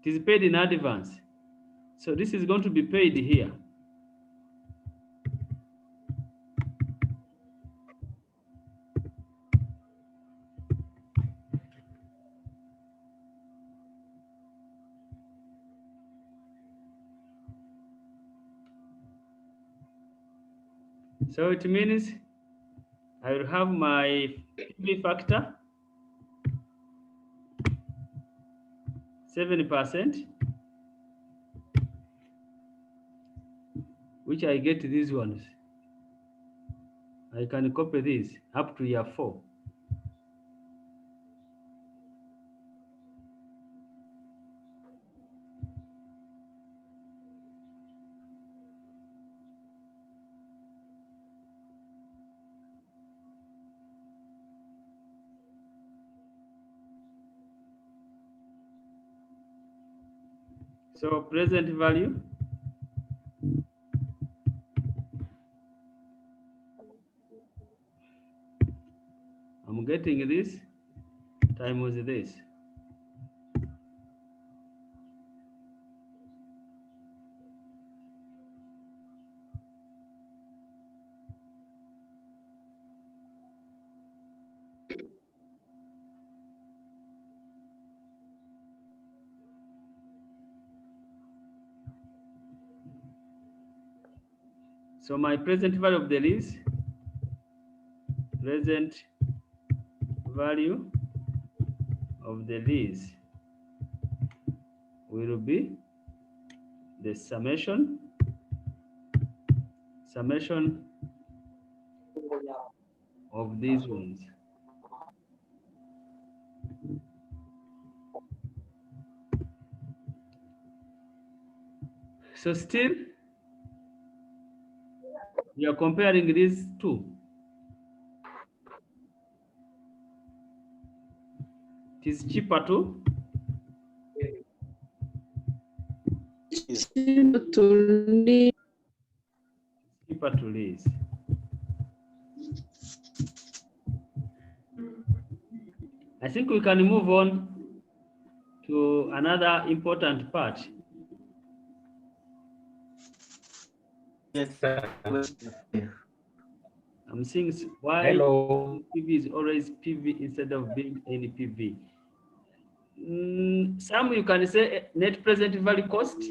it is paid in advance. So this is going to be paid here. So it means I will have my PV factor 70%, which I get these ones. I can copy this up to year 4. So present value. I'm getting this times this. So my present value of the lease, present value of the lease will be the summation of these ones. So still, we are comparing these two. It is cheaper to lease. I think we can move on to another important part. Yes, sir. I'm seeing why Hello. PV is always PV instead of being NPV. Some you can say net present value cost.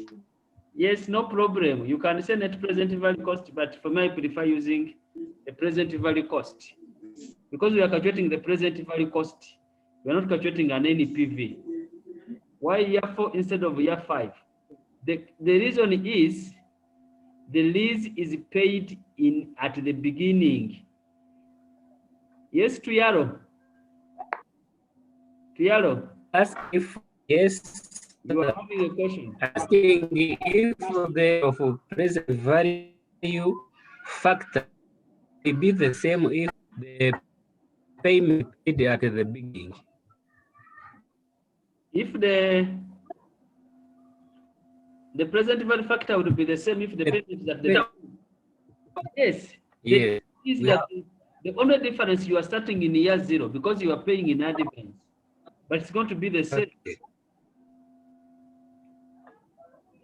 Yes, no problem. You can say net present value cost, but for me, I prefer using the present value cost because we are calculating the present value cost. We are not calculating an NPV. Why year 4 instead of year 5? The reason is the lease is paid in at the beginning. Yes, Tuyaro. Tuyaro. Ask if yes. You are having a question. Asking if the of present value factor will be the same if the payment paid at the beginning. If the present value factor would be the same if the payment is at the yes. Yeah. Is that the only difference you are starting in year 0 because you are paying in advance, but it's going to be the same.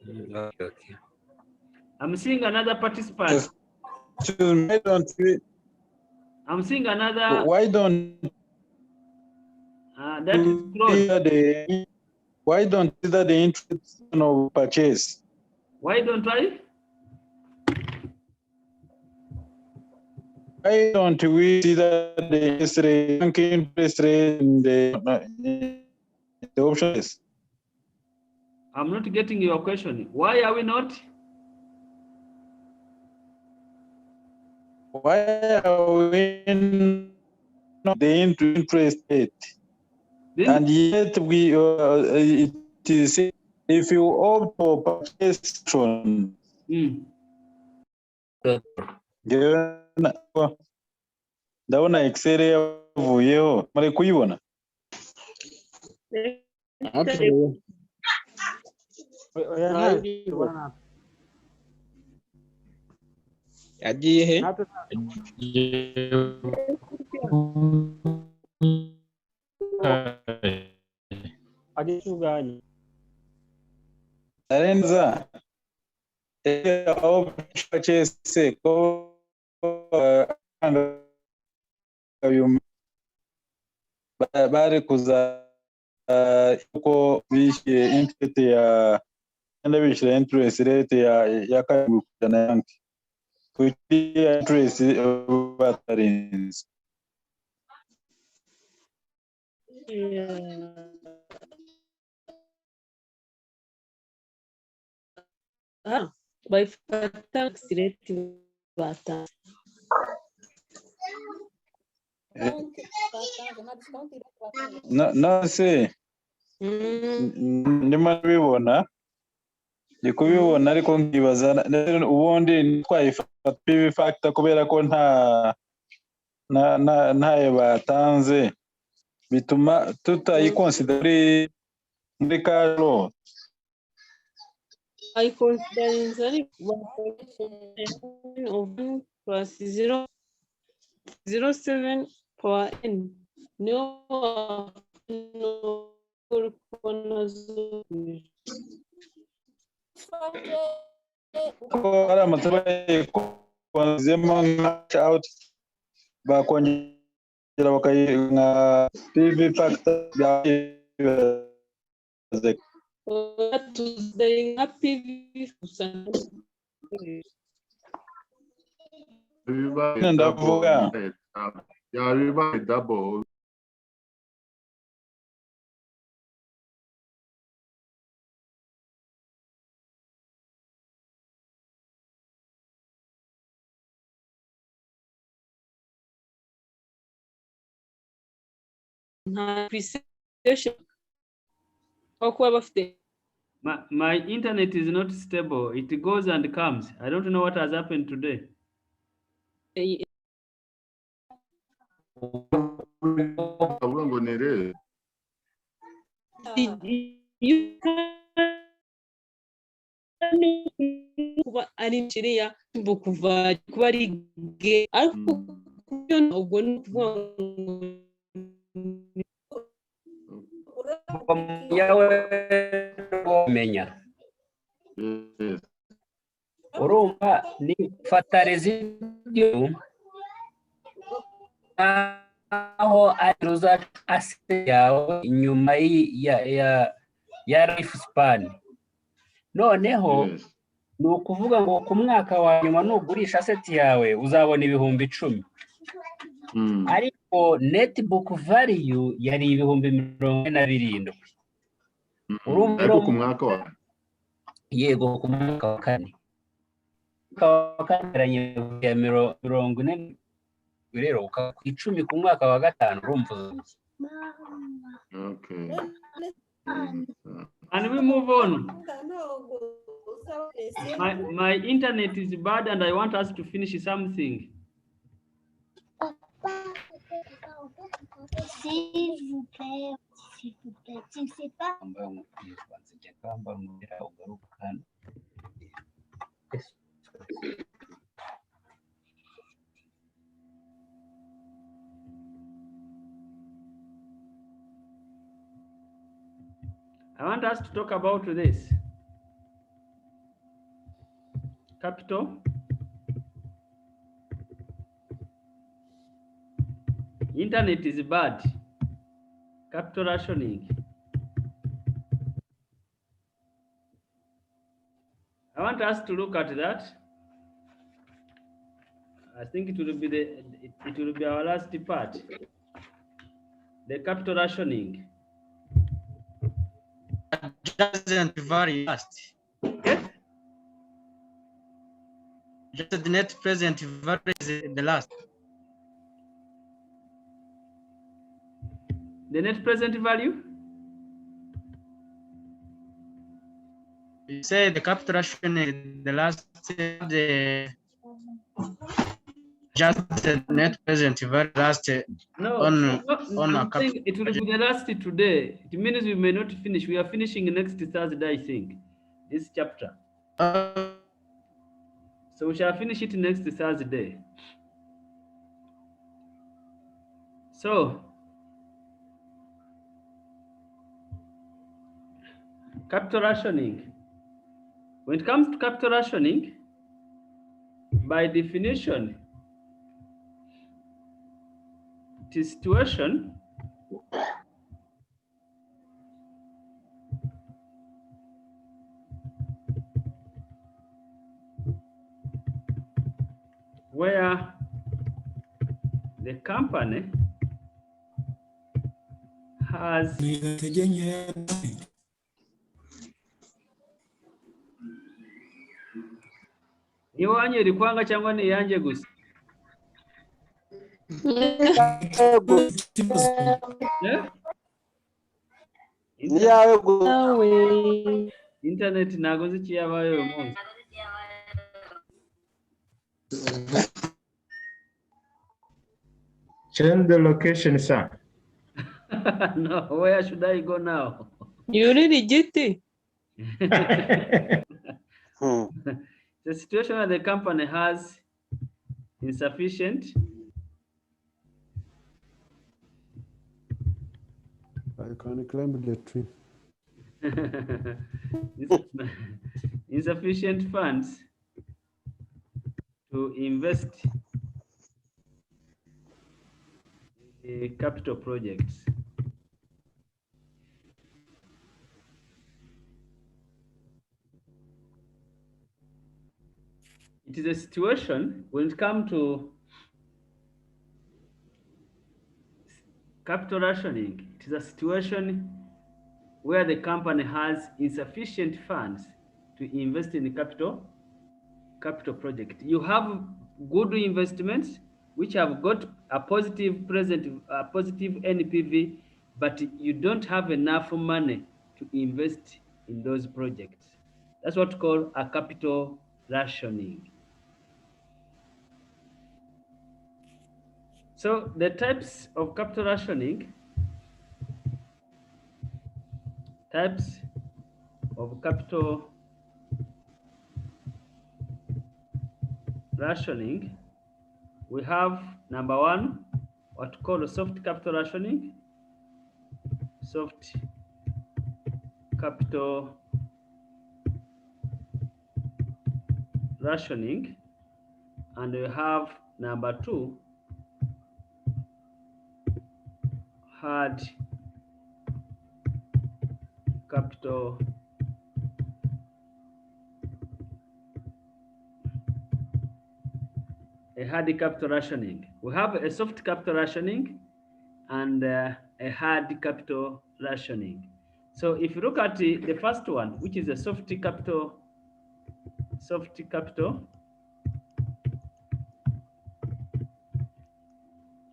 Okay. I'm seeing another participant. Why don't we? I'm seeing another. Why don't? That is closed. Why don't consider the interest of purchase? Why don't I? Why don't we see that the interest rate, interest rate in the options? I'm not getting your question. Why are we not? Why are we not the interest rate? And yet we it is if you opt for purchase option. Ndabona Excel yavuyeho muri kuyibona yagiye he Arenza aho purchase ko bari kuza uko bishyuye interest ya bishyura interest rate ya kabiri kujana yanki kuki interest batarinze by tax rate batanze no se ndimo bibona ndi kubibona ariko nkibaza ubundi twayifata PV factor kubera ko ntayo batanze bituma tutayiconsidera muri karo I considering the of 1 plus 0.07 per n. No, ko baramutse bayikonzemo out bakongera nka PV factor ndavuga bibaye double. My internet is not stable. It goes and comes. I don't know what has happened today. kuba ari nshiriya kuva kuba ari ge ariko ubwo ni yawe umenya urumva ni fata residu aho aruza asset yawe inyuma ya life span noneho ni ukuvuga ngo ku mwaka wa nyuma nugurisha asset yawe uzabona ibihumbi 10 ariko net book value yari ibihumbi 47 urumva ku mwaka wa yego ku mwaka wa kane kakaranye ya 40 rero ku 10 ku mwaka wa gatanu urumva. Okay. And we move on. My internet is bad and I want us to finish something. S'il vous plaît, tu ne sais pas. I want us to talk about this. Capital. Internet is bad. Capital rationing. I want us to look at that. I think it will be our last part. The capital rationing. Doesn't vary last. Yes? Just the net present varies the last. The net present value? You say the capital ration is the last, just the net present value last No, on I'm a saying it will be the last today. It means we may not finish. We are finishing next Thursday, I think, this chapter. So we shall finish it next Thursday. So, capital rationing. When it comes to capital rationing, by definition, it is situation where the company has iwanyu ilikwanga cyangwa ni yanjye gusa? Internet ntago nzi ikiyabaye uyu munsi. Change the location, sir. No, where should I go now? You really get it. The situation where the company has insufficient I can climb the tree. insufficient funds to invest in capital projects. It is a situation when it comes to capital rationing. It is a situation where the company has insufficient funds to invest in the capital project. You have good investments which have got a positive NPV, but you don't have enough money to invest in those projects. That's what we call a capital rationing. So the types of capital rationing, we have number one, what we call soft capital rationing. Soft capital rationing, and we have number two, hard capital rationing. We have a soft capital rationing and a hard capital rationing. So if you look at the first one, which is a soft capital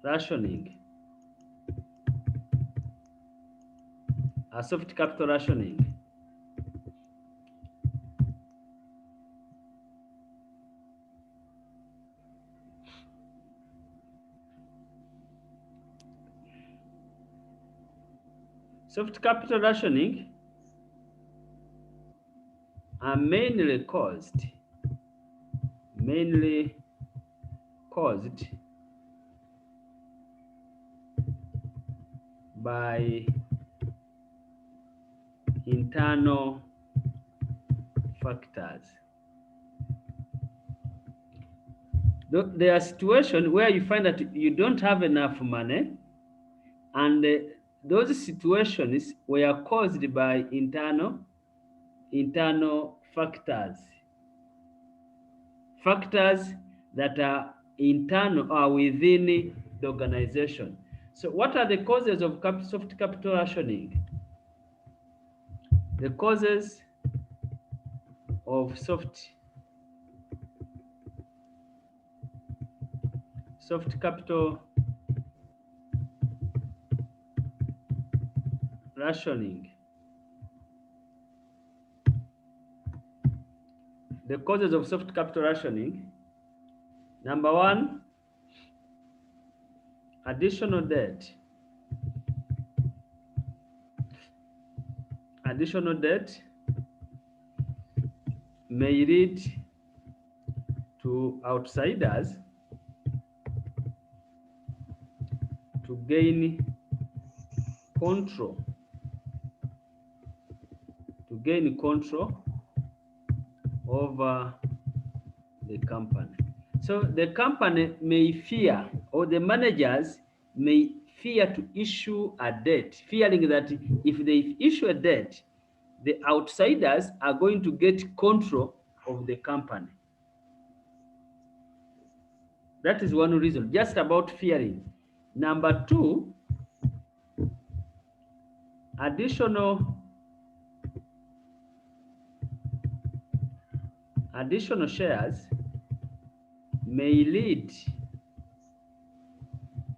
rationing, a soft capital rationing. Soft capital rationing are mainly caused by internal factors. There are situations where you find that you don't have enough money, and those situations were caused by internal factors that are internal or within the organization. So what are the causes of soft capital rationing? The causes of soft capital rationing. The causes of soft capital rationing. Number one, additional debt. Additional debt may lead to outsiders to gain control over the company. So the company may fear, or the managers may fear to issue a debt, fearing that if they issue a debt, the outsiders are going to get control of the company. That is one reason, just about fearing. Number two, additional shares may lead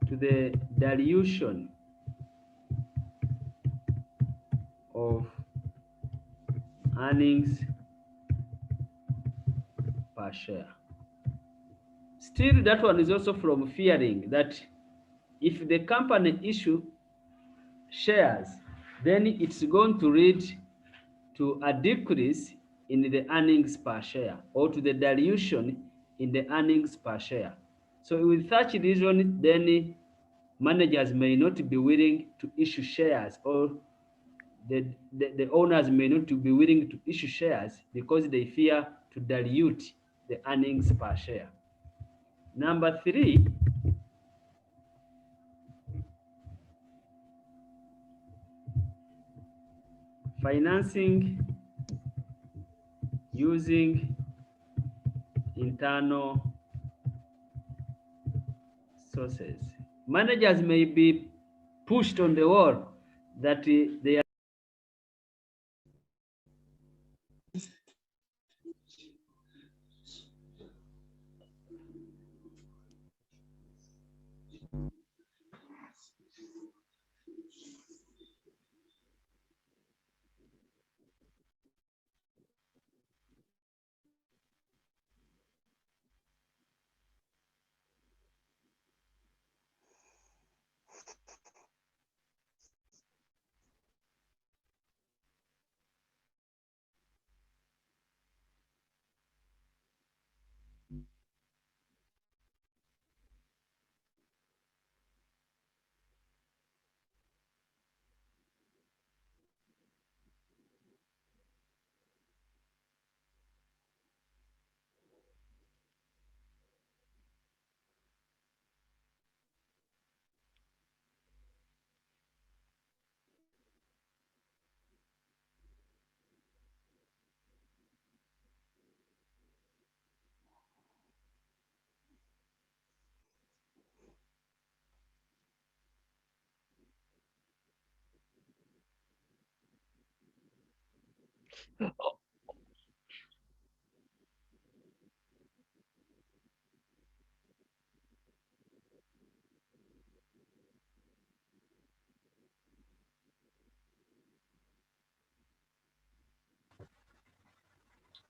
to the dilution of earnings per share. Still, that one is also from fearing that if the company issue shares, then it's going to lead to a decrease in the earnings per share, or to the dilution in the earnings per share. So with such reason, then managers may not be willing to issue shares, or the owners may not be willing to issue shares because they fear to dilute the earnings per share. Number 3, financing using internal sources. Managers may be pushed on the wall that they are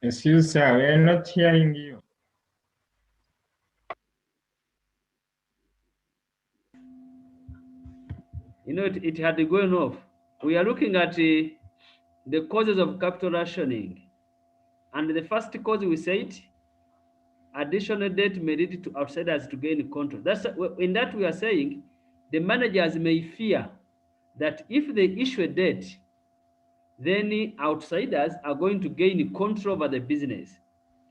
Excuse sir, we are not hearing you. You know, it had gone off. We are looking at the causes of capital rationing. And the first cause we said, additional debt may lead to outsiders to gain control. In that we are saying the managers may fear that if they issue a debt, then outsiders are going to gain control over the business.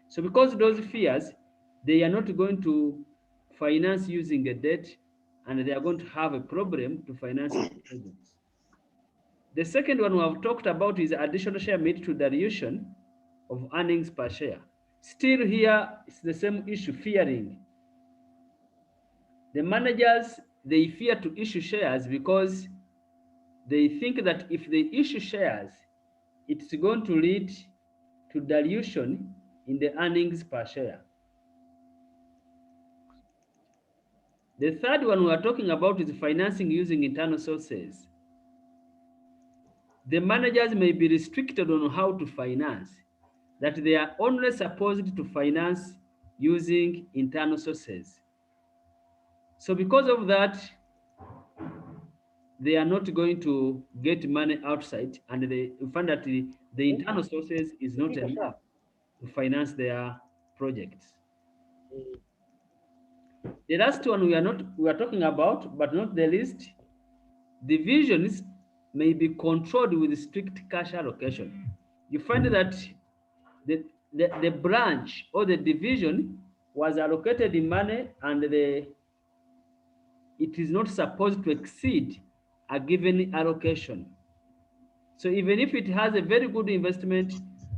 So because of those fears, they are not going to finance using a debt, and they are going to have a problem to finance the projects. The second one we have talked about is additional share made to dilution of earnings per share. Still here, it's the same issue, fearing. The managers, they fear to issue shares because they think that if they issue shares, it's going to lead to dilution in the earnings per share. The third one we are talking about is financing using internal sources. The managers may be restricted on how to finance, that they are only supposed to finance using internal sources. So because of that, they are not going to get money outside, and they find that the internal sources is not enough to finance their projects. The last one we are talking about, but not the least, divisions may be controlled with strict cash allocation. You find that the branch or the division was allocated in money, and it is not supposed to exceed a given allocation. So even if it has a very good investment,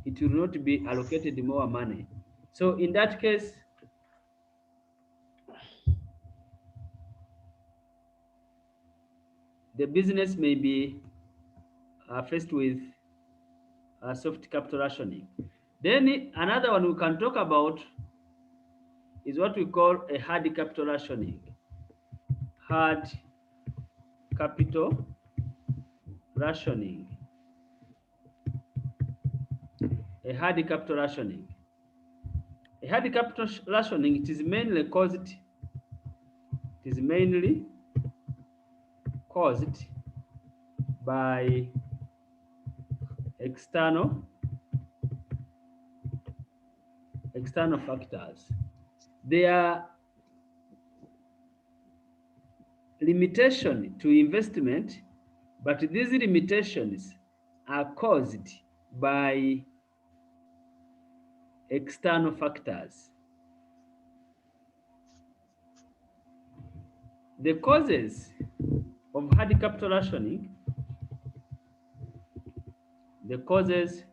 it will not be allocated more money. So in that case, the business may be faced with soft capital rationing. Then another one we can talk about is what we call a hard capital rationing. Hard capital rationing. A hard capital rationing. A hard capital rationing, it is mainly caused by external external factors. There are limitations to investment, but these limitations are caused by external factors. The causes of hard capital rationing, the causes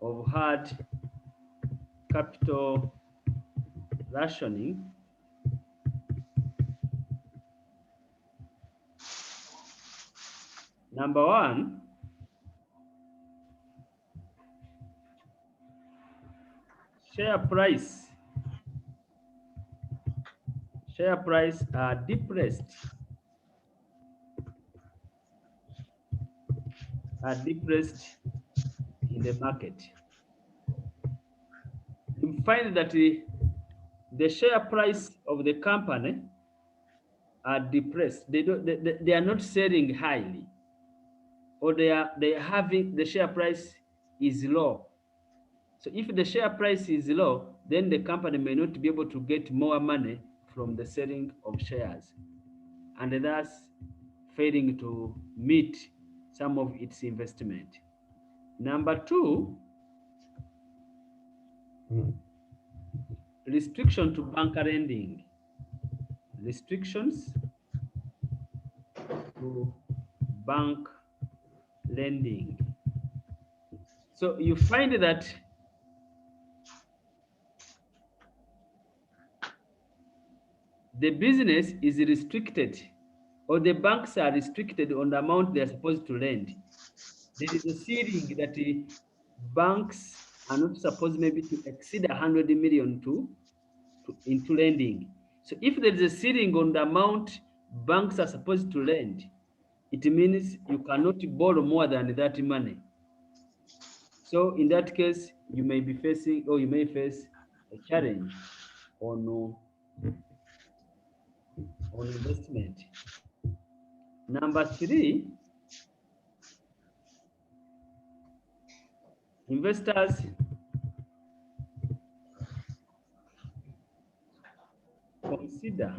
of hard capital rationing number one, share price are depressed in the market. You find that the share price of the company are depressed. They are not selling highly, or they are having the share price is low. So if the share price is low, then the company may not be able to get more money from the selling of shares, and thus failing to meet some of its investment. Number two, restriction to bank lending. Restrictions to bank lending. So you find that the business is restricted, or the banks are restricted on the amount they are supposed to lend. There is a ceiling that the banks are not supposed maybe to exceed 100 million into lending. So if there is a ceiling on the amount banks are supposed to lend, it means you cannot borrow more than that money. So in that case, you may be facing, or you may face a challenge on investment. Number three, investors consider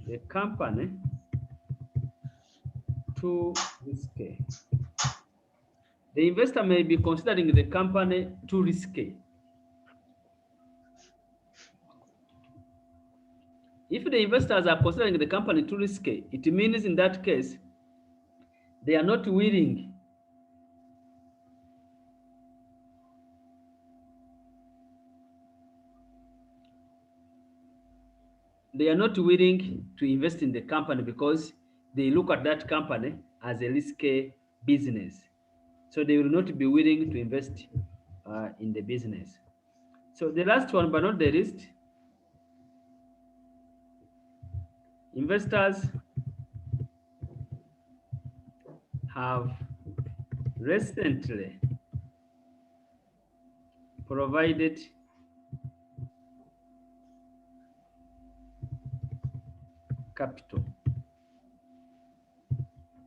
the company too risky. The investor may be considering the company too risky. If the investors are considering the company too risky, it means in that case, they are not willing to invest in the company, because they look at that company as a risky business. So they will not be willing to invest in the business. So the last one, but not the least, investors have recently provided capital.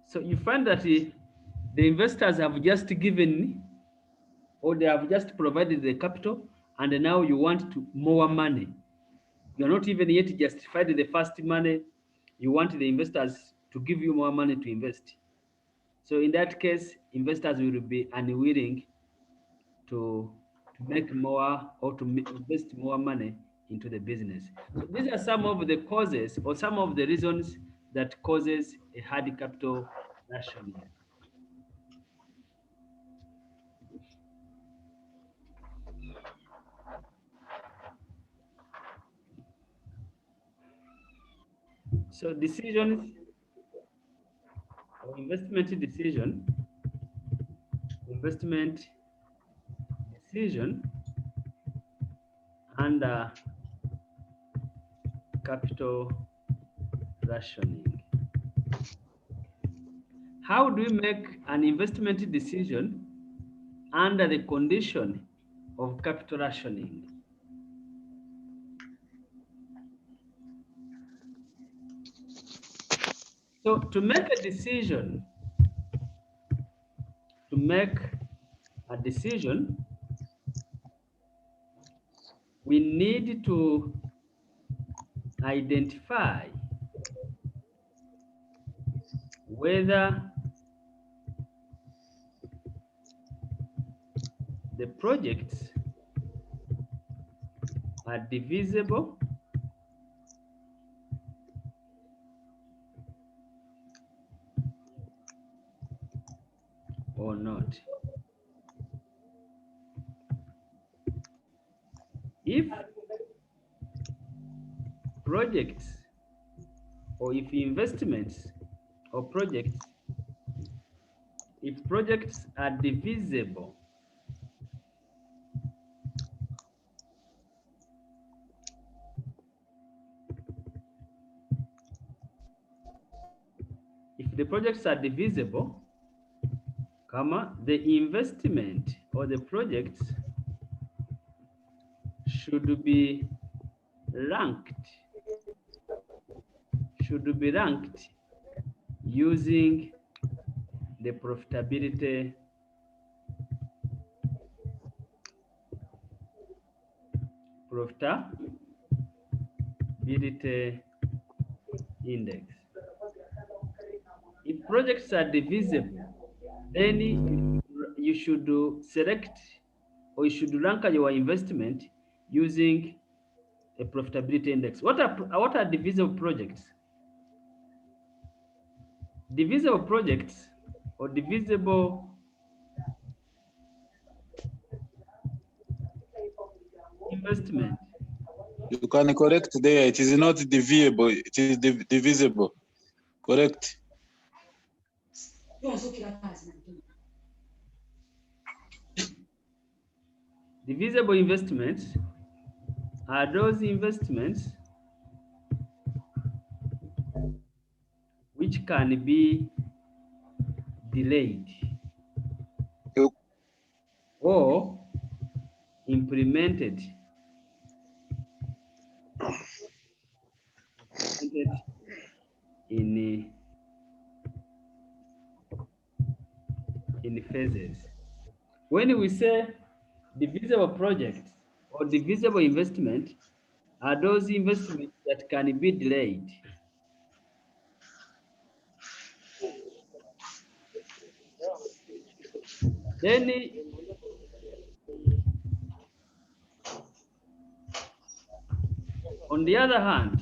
So you find that the investors have just given, or they have just provided the capital, and now you want more money. You're not even yet justified the first money. You want the investors to give you more money to invest. So in that case, investors will be unwilling to make more, or to invest more money into the business. So these are some of the causes, or some of the reasons that causes a hard capital rationing. So decisions, or investment decision under capital rationing. How do we make an investment decision under the condition of capital rationing? So to make a decision, we need to identify whether the projects are divisible or not. If projects or if investments or projects, if projects are divisible, if the projects are divisible, comma, the investment or the projects should be ranked using the profitability index. If projects are divisible, then you should select or you should rank your investment using a profitability index. What are divisible projects? Divisible projects or divisible investment. You can correct there. It is not divisible. It is divisible. Correct. Divisible investments are those investments which can be delayed or implemented in phases. When we say divisible projects or divisible investment are those investments that can be delayed. Then on the other hand,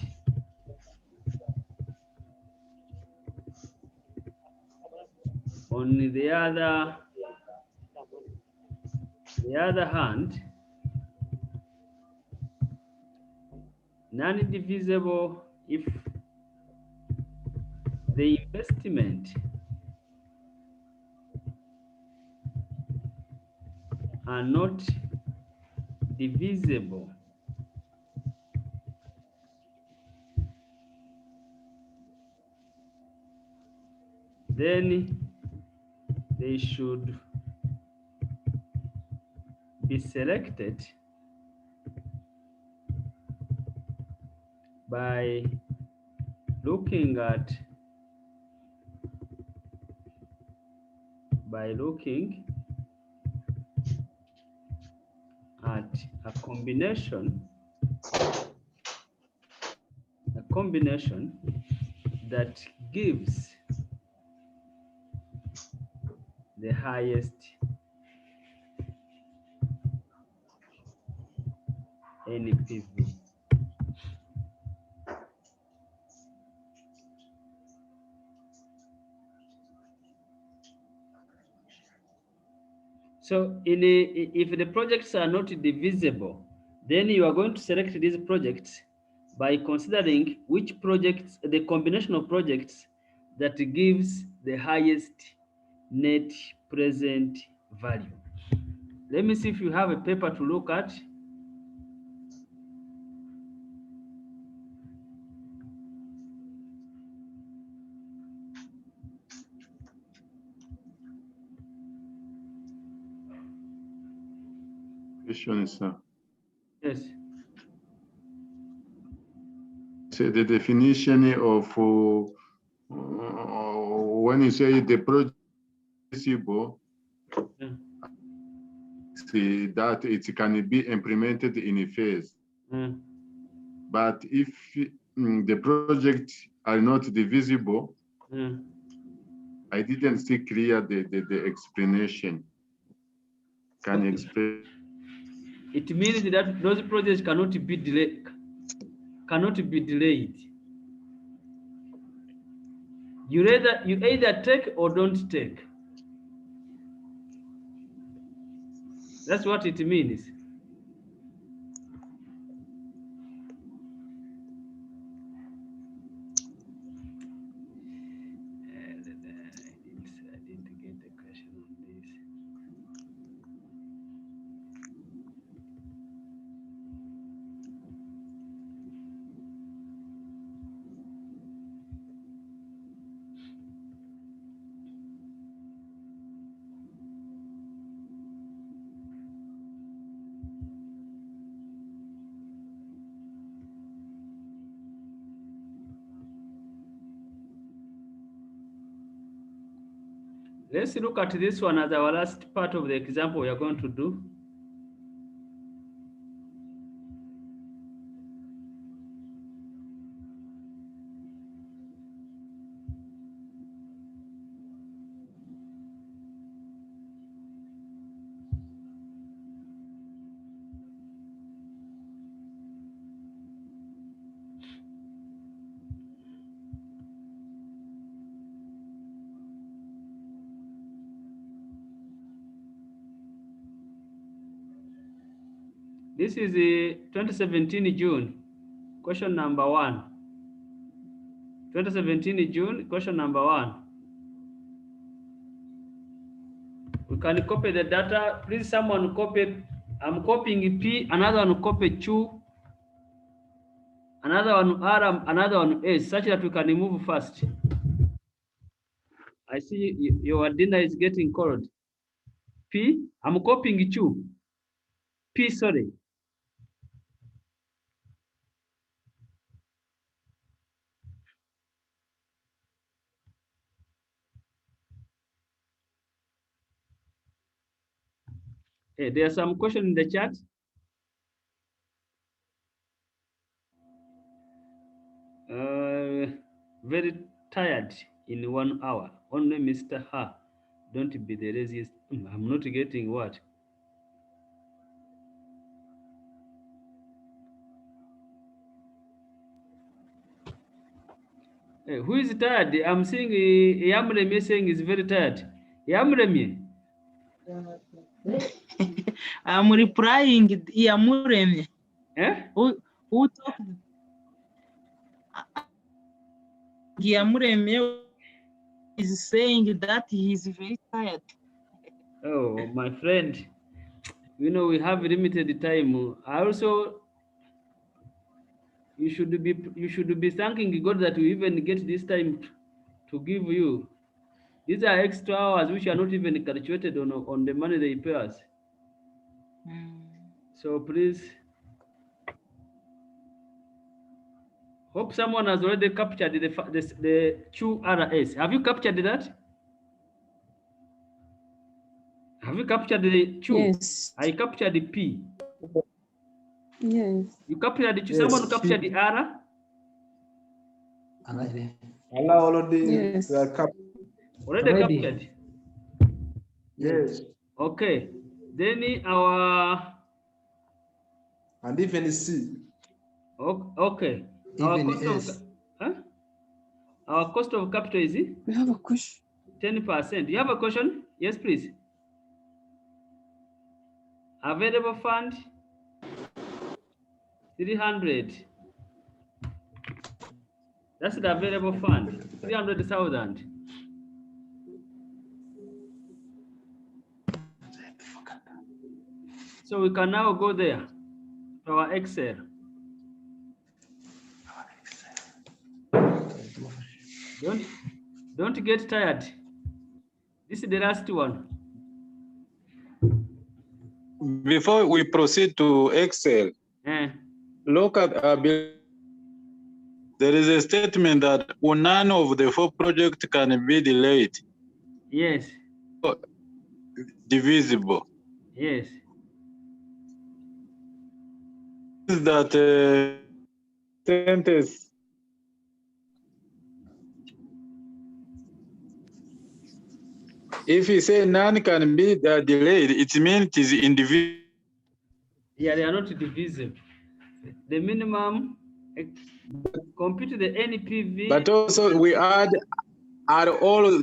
non-divisible if the investment are not divisible, then they should be selected by looking at a combination that gives the highest NPV. So if the projects are not divisible, then you are going to select these projects by considering which projects, the combination of projects that gives the highest net present value. Let me see if you have a paper to look at. Question, sir. Yes. So the definition of when you say the project is divisible, see that it can be implemented in a phase. But if the projects are not divisible, I didn't see clear the explanation. Can you explain? It means that those projects cannot be delayed. You either take or don't take. That's what it means. I didn't get the question on this. Let's look at this one as our last part of the example we are going to do. This is the 2017 June, question number 1. 2017 June, question number 1. We can copy the data. Please, someone copy. I'm copying P, another one copy Q, another one R, another one S, such that we can move fast. I see your dinner is getting cold. P, I'm copying Q. P, sorry. Hey, there's some question in the chat. Very tired in 1 hour. Only Mr. Ha. Don't be the laziest. I'm not getting what? Hey, who is tired? I'm seeing Yamremi saying he's very tired. Yamremi. I'm replying Yamuremi. Eh? Who talked? Yamuremi is saying that he's very tired. Oh, my friend. You know, we have limited time. I also, you should be thanking God that we even get this time to give you. These are extra hours which are not even calculated on the money they pay us. So please, hope someone has already captured the QRS. Have you captured that? Have you captured the Q? Yes. I captured the P. Yes. You captured the Q. Yes, Someone captured the R? Yes. Already captured? Yes. Okay. Then our... And even C. Okay. Even S. Our cost of capital is it? We have a question. 10%. You have a question? Yes, please. Available fund 300. That's the available fund, 300,000. So we can now go there to our Excel. Don't get tired. This is the last one. Before we proceed to Excel, look at there is a statement that none of the 4 projects can be delayed. Yes. Divisible. Yes. that sentence. If you say none can be delayed, it means it is indivisible. Yeah, they are not divisible. The minimum, compute the NPV. But also we add all.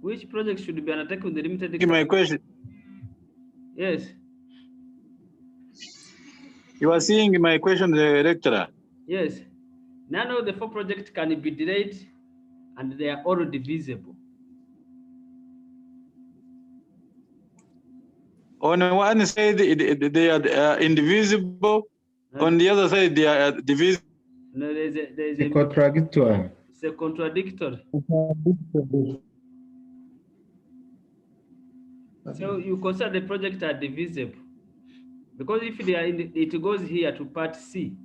Which project should be undertaken with the limited? My question. Yes. You are seeing my question, the lecturer. Yes. None of the 4 projects can be delayed, and they are all divisible. On one side, they are indivisible. On the other side, they are divisible. No, there's a contradictory. It's a contradictory. So you consider the project are divisible, because if they are it goes here to part C.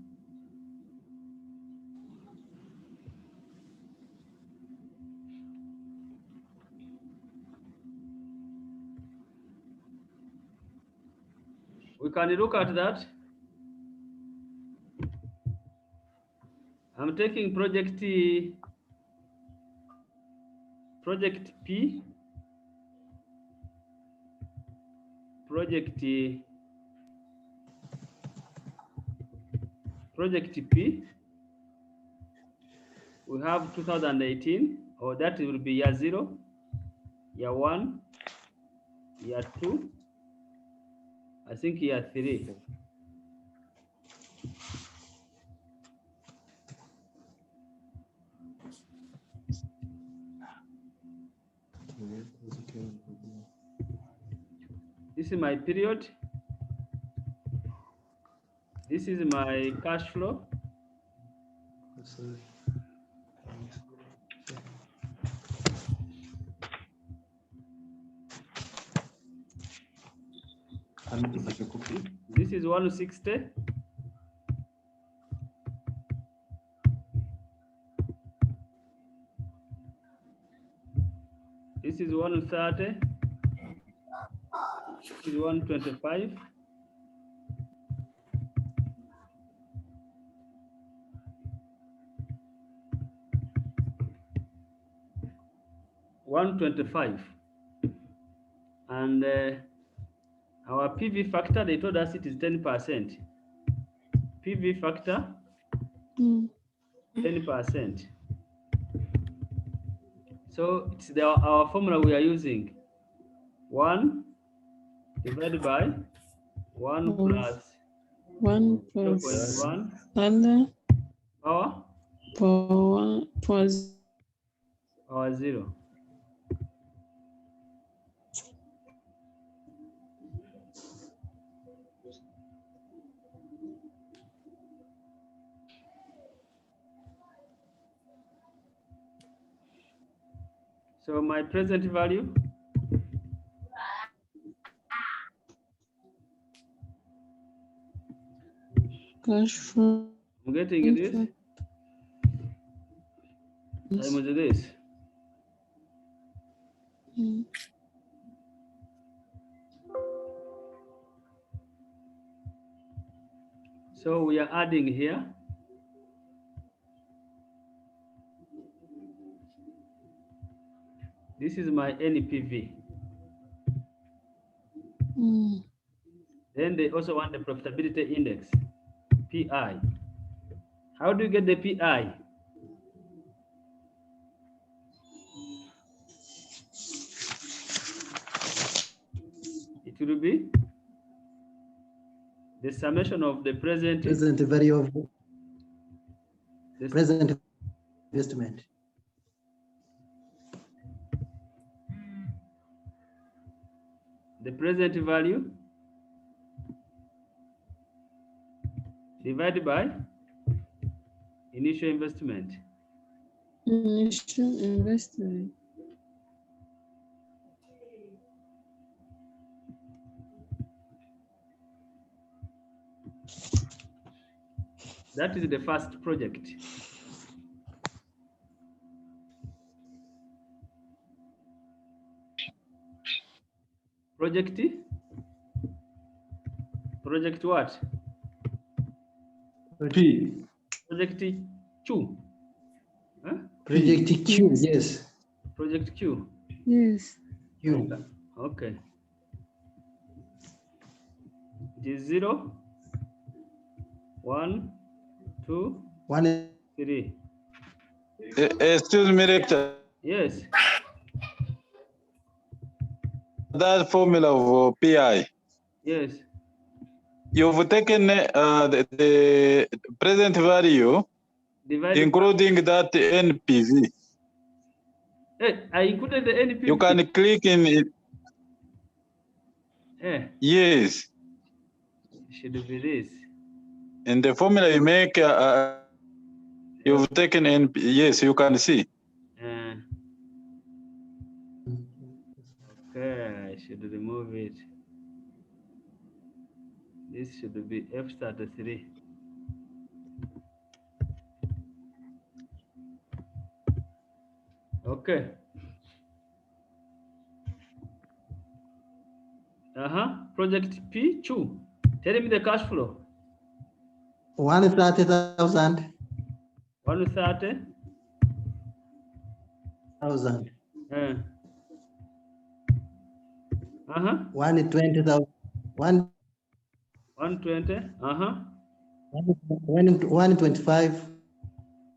We can look at that. I'm taking project P, project P, project P. We have 2018, or that will be year 0, year 1, year 2, I think year 3. This is my period. This is my cash flow. This is 160. This is 130. This is 125. $125. And our PV factor, they told us it is 10%. PV factor, 10%. So it's our formula we are using. 1 divided by 1 plus 1 plus 0.1 power power 0. So my present value, cash flow. I'm getting this. Times this. So we are adding here. This is my NPV. Then they also want the profitability index, PI. How do you get the PI? It will be the summation of the present value of present investment. The present value divided by initial investment. Initial investment. That is the first project. Project what? P. Project Q. Huh? Project Q, yes. Project Q. Yes. Q. Okay. It is 0, 1, 2, 3. Excuse me, Rector. Yes. That formula of PI. Yes. You've taken the present value, Divided including that NPV. Hey, I included the NPV. You can click in it. Yes. Should be this. In the formula you make, you've taken NP. Yes, you can see. Okay, I should remove it. This should be F33. Okay. Project P2. Tell me the cash flow. 130,000. 130,000. 120,000. 120. 125.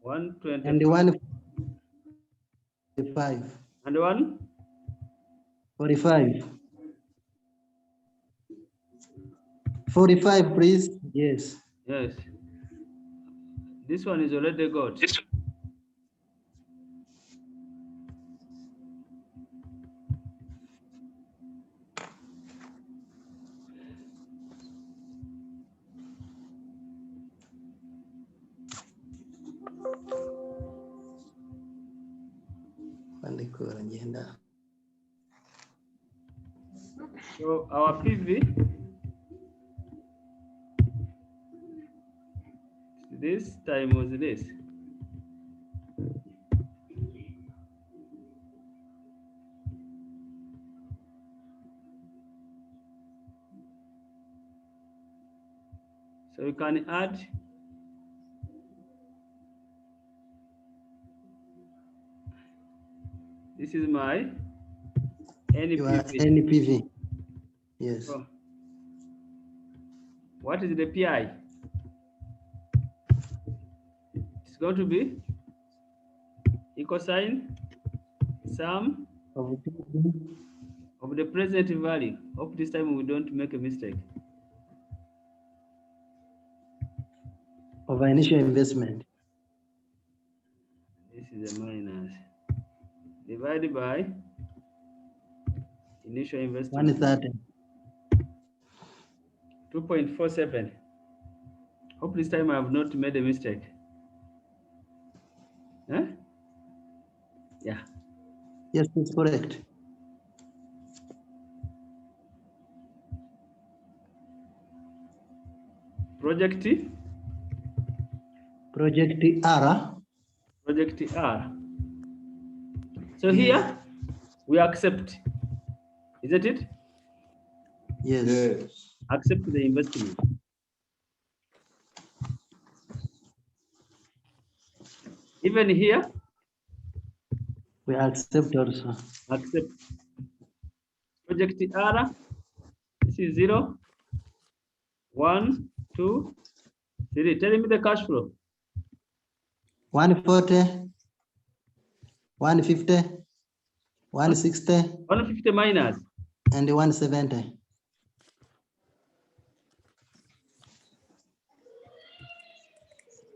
125. And 145. And 145. 45, please. Yes. Yes. This one is already got. So our PV, this time was this. So you can add this is my NPV. NPV. Yes. So, what is the PI? It's going to be equal sign sum of the present value. Hope this time we don't make a mistake. Of initial investment. This is a minus. Divided by initial investment. 130. 2.47. Hope this time I have not made a mistake. Huh? Yeah. Yes, that's correct. Project R. Project R. So here we accept. Isn't it? Yes. Accept the investment. Even here, we accept also. Accept. Project R. This is 0, 1, 2, 3. Tell me the cash flow. 140, 150, 160. 150 minus. And 170.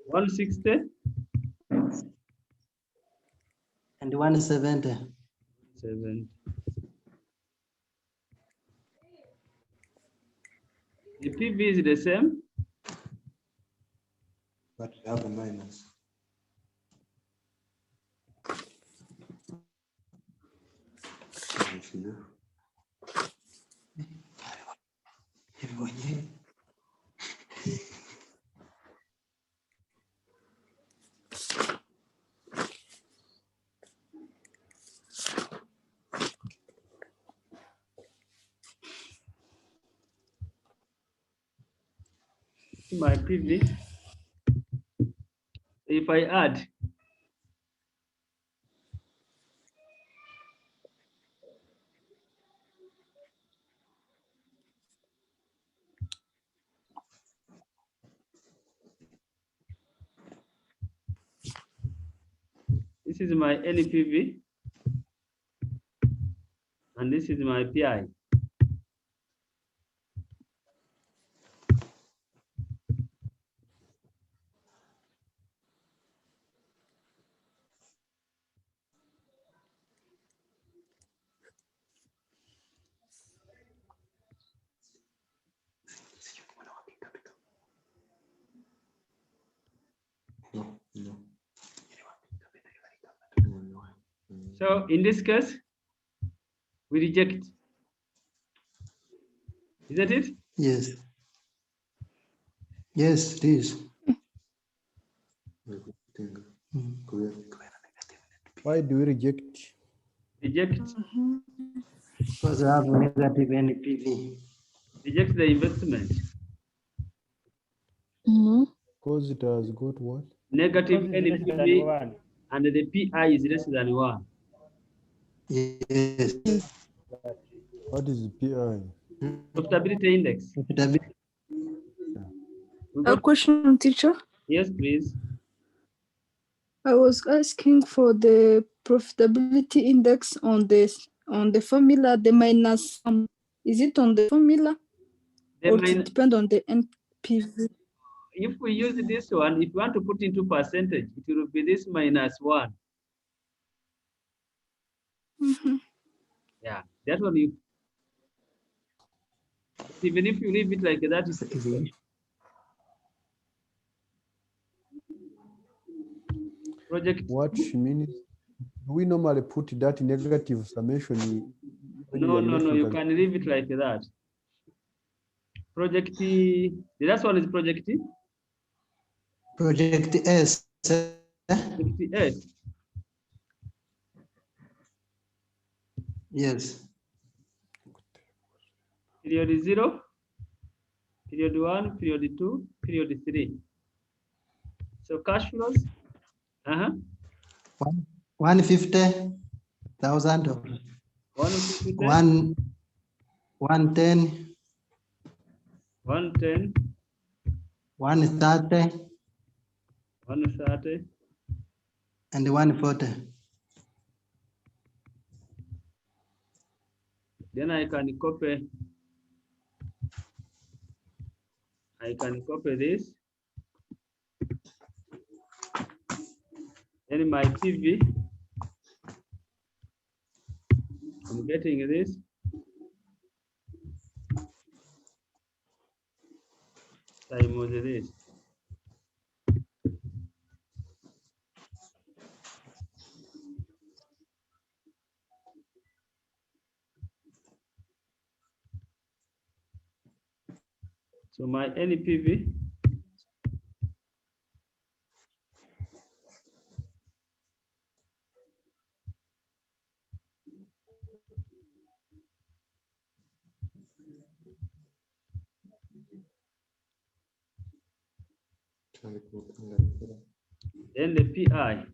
160. And 170. 7. The PV is the same. But we have a minus. my PV. If I add, this is my NPV, and this is my PI. So in this case, we reject. Isn't it? Yes. Yes, it is. Why do we reject? Reject. Because I have negative NPV. Reject the investment. Because it has got what? Negative Because it's less than NPV, one. and the PI is less than 1. Yes. What is PI? Profitability index. A question, teacher. Yes, please. I was asking for the profitability index on the formula, the minus sum. Is it on the formula, The or it depend on the NPV? If we use this one, if you want to put into percentage, it will be this -1. Yeah, that one you. Even if you leave it like that, it's okay. Project. What she means? We normally put that negative summation. No, you can leave it like that. Project, the last one is project. Project S. Project S. Yes. Period 0, period 1, period 2, period 3. So cash flows. 150,000. 110. 110. 130. 130. And 140. Then I can copy this. Then my PV, I'm getting this. Times this. So my NPV then the PI.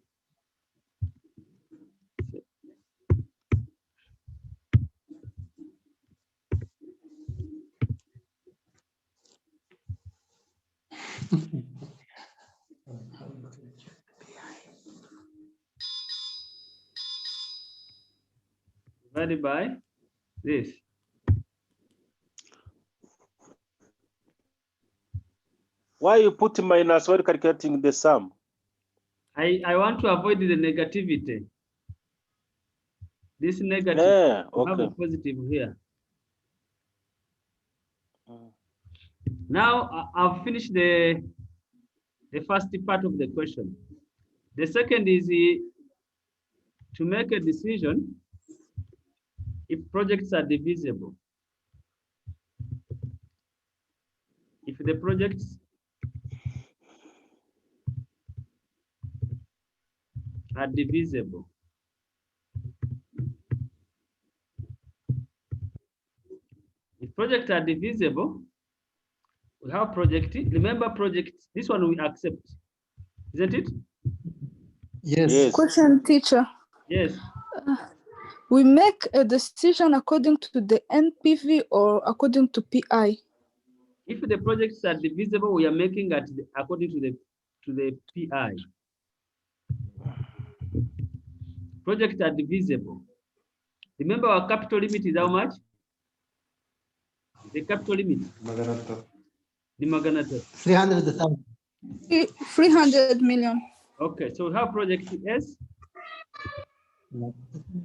Divided by this. Why you put minus when calculating the sum? I want to avoid the negativity. This negative, okay. have a positive here. Now I've finished the first part of the question. The second is to make a decision if projects are divisible. If the projects are divisible. If projects are divisible, We have project. Remember project, this one we accept, isn't it? Yes. Question, teacher. Yes. We make a decision according to the NPV or according to PI? If the projects are divisible, we are making it according to the PI. Projects are divisible. Remember our capital limit is how much? The capital limit. The Maganata. 300,000. 300 million. Okay, so we have project S.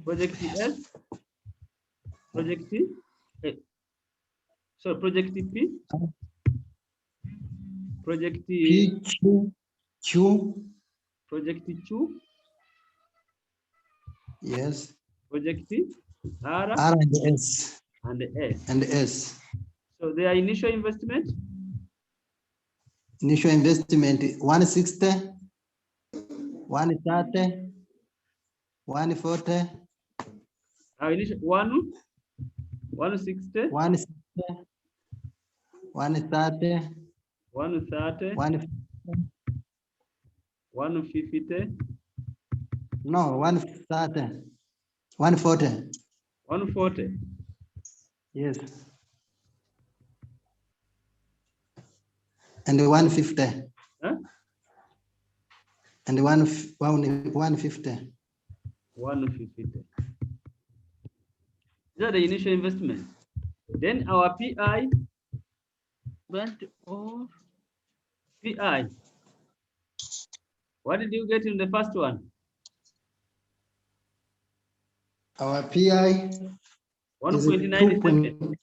Project S. Project T. So project P. Project P, Q. Project Q. Yes. Project R. R and S. And S. And S. So their initial investment? Initial investment 160, 130, 140. Our initial 160, 160, 130, 130, 150. No, 130, 140. 140. Yes. And 150. Huh? And 150. 150. These are the initial investment. Then our PI went off. PI. What did you get in the first one? Our PI 1.97.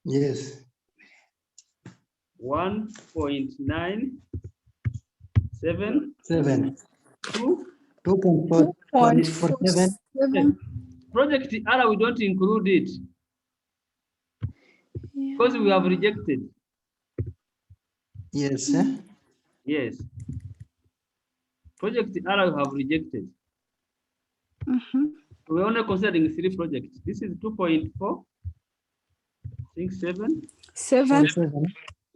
Yes. 1.97. 2.47. Project R, we don't include it because we have rejected. Yes. Yes. Project R we have rejected. We're only considering 3 projects. This is 2.4. I think 7. 7.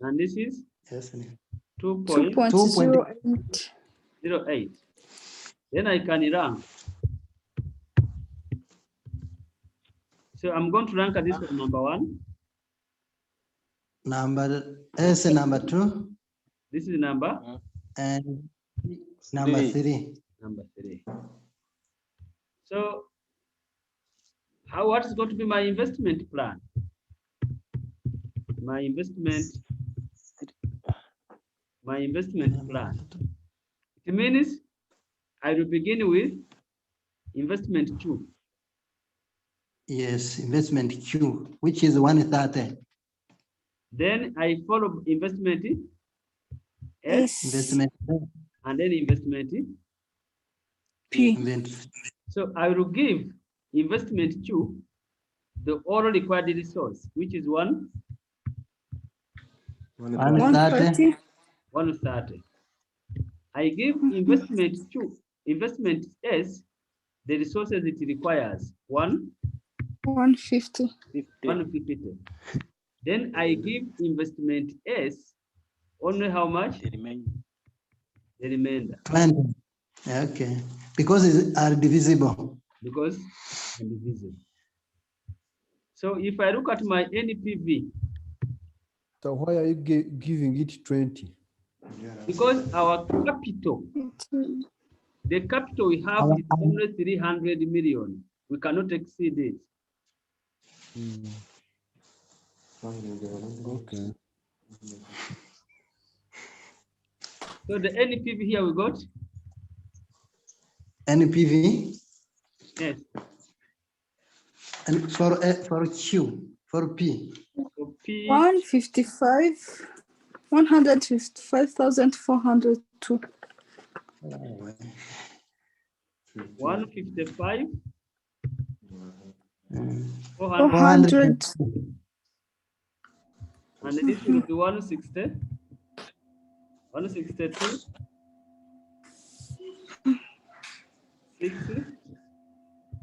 And this is 2.08. Then I can rank. So I'm going to rank this one number 1. Number S, number 2. This is number? And number 3. Number 3. So what is going to be my investment plan? My investment plan. It means I will begin with investment Q. Yes, investment Q, which is 130. Then I follow investment S. Investment And then investment P. So I will give investment Q the all required resource, which is 130. 130. I give investment Q, investment S, the resources it requires 150. 150. Then I give investment S only how much? The remainder. 20. Okay. Because it's are divisible. Because are divisible. So if I look at my NPV. So why are you giving it 20? Because our capital, the capital we have is only 300 million. We cannot exceed it. Okay. So the NPV here we got? NPV? Yes. And for Q, for P? For P. 155. 155,402. 155. 400. And this will be 160. 162. 60.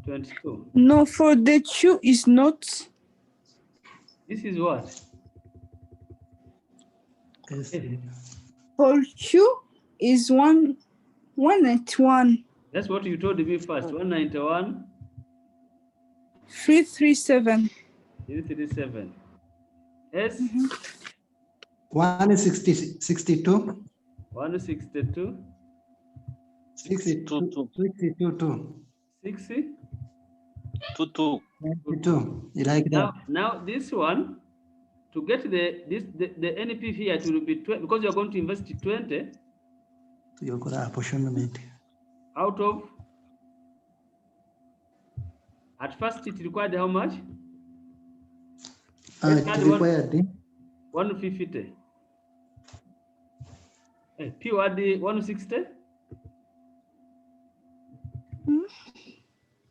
22. No, for the Q is not. This is what? For Q is 191. That's what you told me first. 191. 337. 337. S. 162. 162. 62. 60. 22. You like that? Now this one, to get the NPV here, it will be 20, because you're going to invest 20 You're going to apportionment. out of, at first it required how much? It required 150. P what the 160?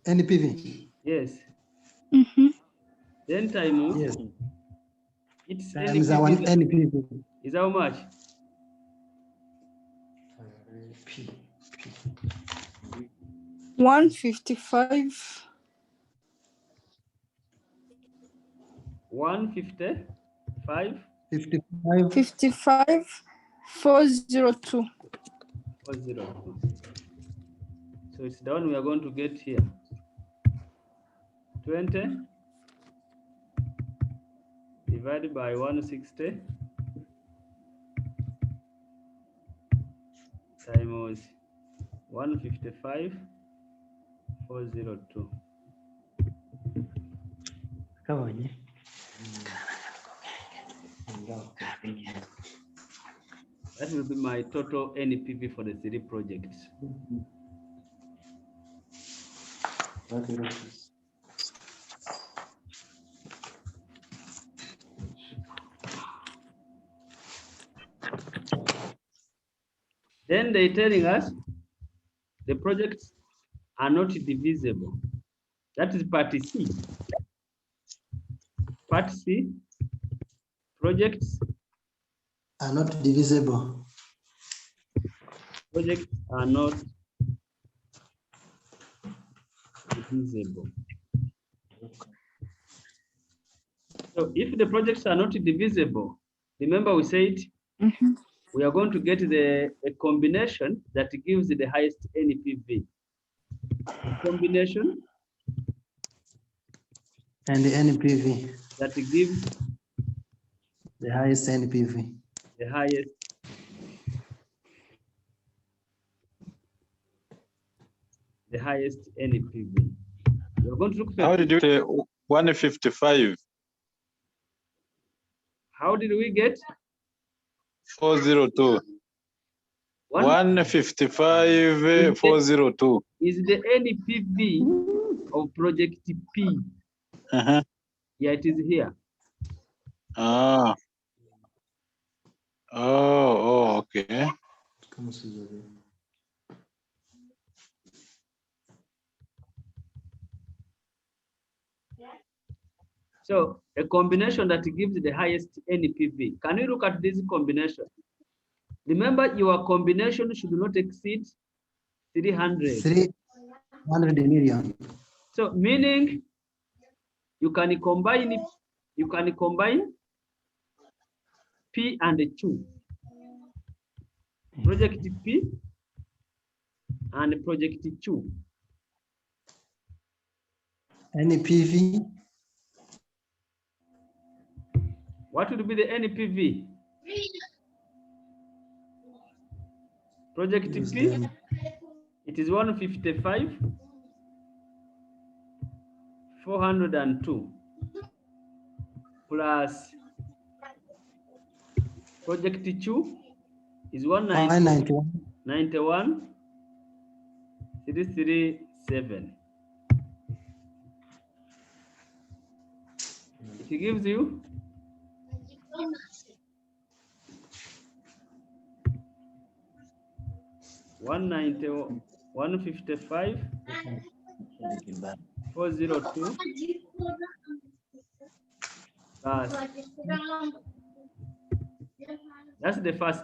NPV. Yes. Then times. Yes. It's Times our NPV. Is how much? P. 155. 155. 55. 402. 402. So it's the one we are going to get here. 20 divided by 160 times 155, 402. That will be my total NPV for the 3 projects. Then they're telling us the projects are not divisible. That is part C. Part C, projects are not divisible. Projects are not divisible. So if the projects are not divisible, remember we said we are going to get a combination that gives the highest NPV. Combination and the NPV that gives the highest NPV. The highest NPV. We're going to look for. How did you say 155? How did we get? 402. 155, 402. Is the NPV of project P. Yeah, it is here. Oh, okay. So a combination that gives the highest NPV. Can you look at this combination? Remember, your combination should not exceed 300. 300 million. So meaning you can combine P and Q. Project P and project Q. NPV. What would be the NPV? Project P, it is 155, 402 plus project 2 is 191, 337. It gives you 155, 402 plus. That's the first.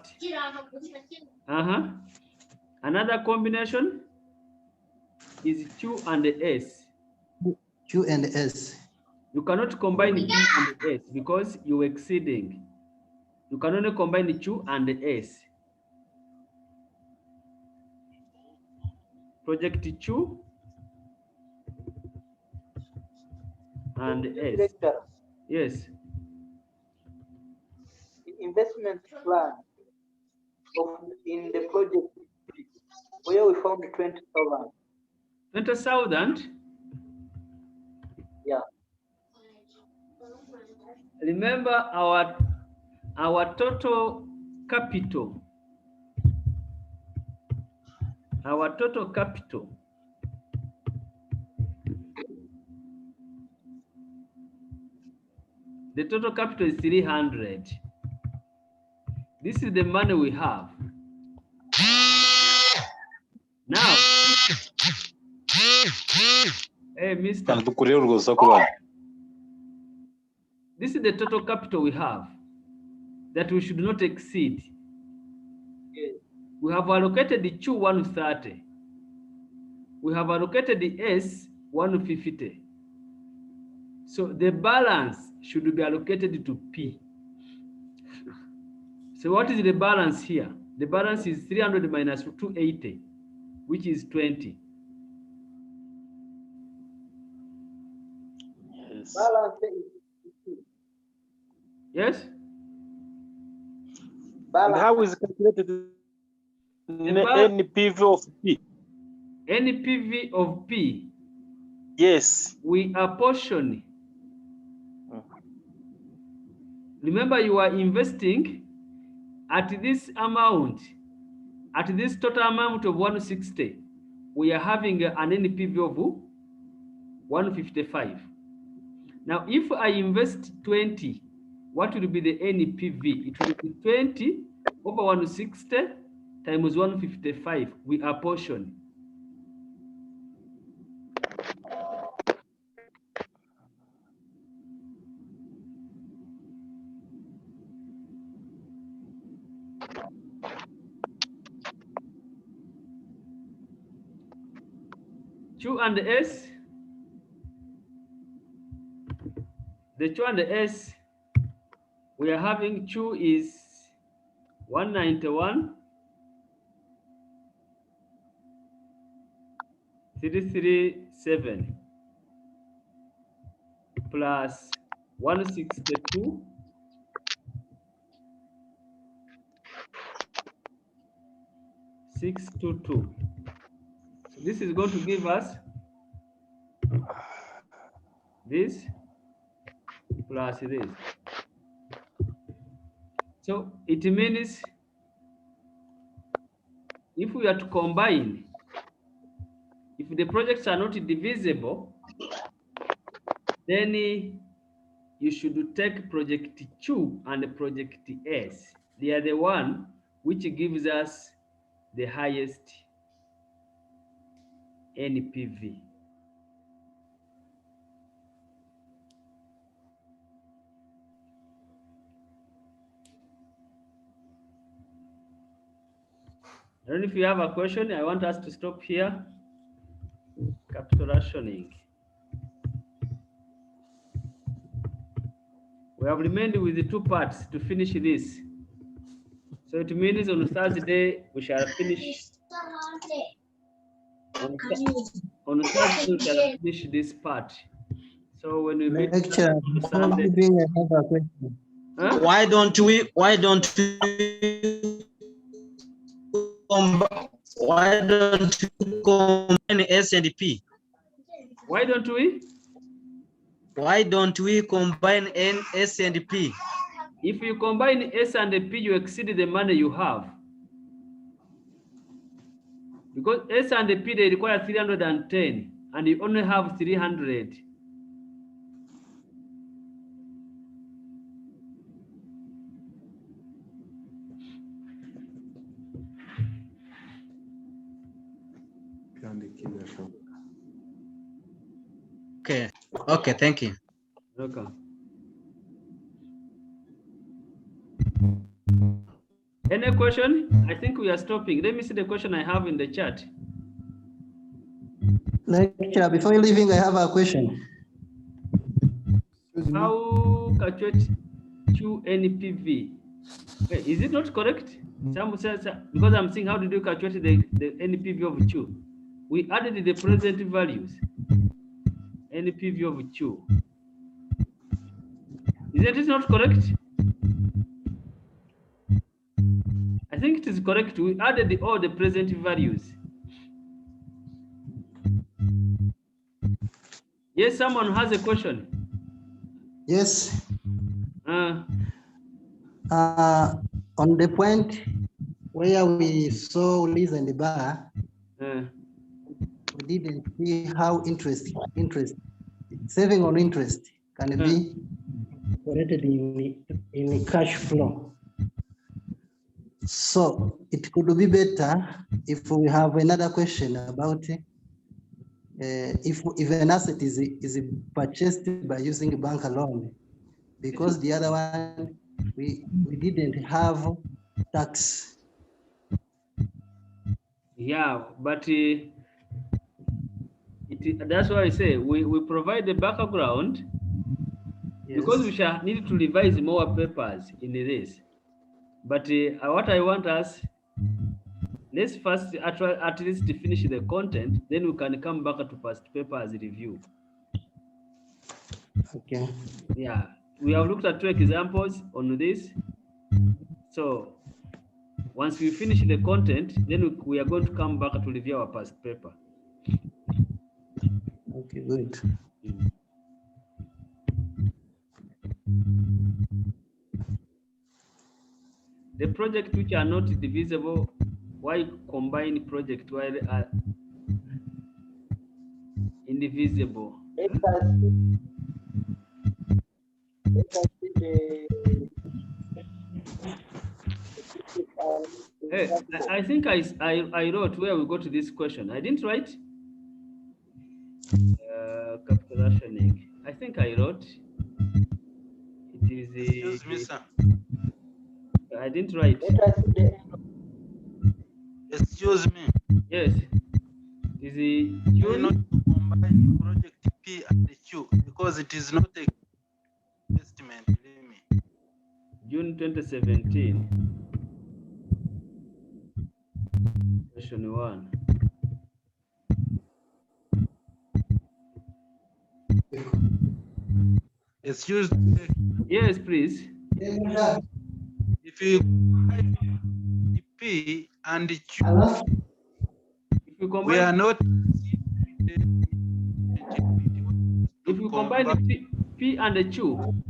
Another combination is Q and S. Q and S. You cannot combine P and S because you're exceeding. You can only combine the Q and the S. Project Q and S. Director, Yes. the investment plan in the project where we found 20,000. 20,000? Yeah. Remember our total capital. Our total capital. The total capital is 300. This is the money we have. Now, hey, mister. This is the total capital we have that we should not exceed. We have allocated the Q 130. We have allocated the S 150. So the balance should be allocated to P. So what is the balance here? The balance is 300 minus 280, which is 20. Yes. Balance is Yes? And how is calculated NPV of P? NPV of P. Yes. We apportion. Remember, you are investing at this amount, at this total amount of 160. We are having an NPV of 155. Now, if I invest 20, what will be the NPV? It will be 20 over 160 times 155. We apportion. Q and S. The Q and S, we are having Q is 191, 337 plus 162 622. So this is going to give us this plus this. So it means if we are to combine, if the projects are not divisible, then you should take project Q and project S. They are the one which gives us the highest NPV. I don't know if you have a question. I want us to stop here. Capital rationing. We have remained with the two parts to finish this. So it means on Thursday we shall finish. On Thursday we shall finish this part. So when we meet Lecture, on Sunday, huh? Why don't we combine S and P? Why don't we? Why don't we combine S and P? If you combine S and P, you exceed the money you have. Because S and P, they require 310, and you only have 300. Okay. Okay, thank you. Okay. Any question? I think we are stopping. Let me see the question I have in the chat. Lecturer, before you leaving, I have a question. How calculate QNPV? Hey, is it not correct? Some says, because I'm saying, how did you calculate the NPV of Chu? We added the present values. NPV of Chu. Is it not correct? I think it is correct. We added all the present values. Yes, someone has a question. Yes. On the point where we saw lease and bar, we didn't see how interest, saving on interest can be incorporated in cash flow. So it could be better if we have another question about if an asset is purchased by using a bank loan, because the other one we didn't have tax. Yeah, but that's why I say we provide the background, because we shall need to revise more papers in this. But what I want us, let's first at least finish the content, then we can come back to past papers review. Okay. Yeah, we have looked at 2 examples on this. So once we finish the content, then we are going to come back to review our past paper. Okay, good. The projects which are not divisible, why combine project while indivisible? Let us see Hey, I think I wrote where we got to this question. I didn't write capital rationing. I think I wrote. It is Excuse me, sir. I didn't write. Excuse me. Yes. Is it Why not to combine project P and Q, because it is not a estimate limit. June 2017. Question 1. Excuse me. Yes, please. If you combine P and Q, if you combine, we are not. If you combine the P and the Q,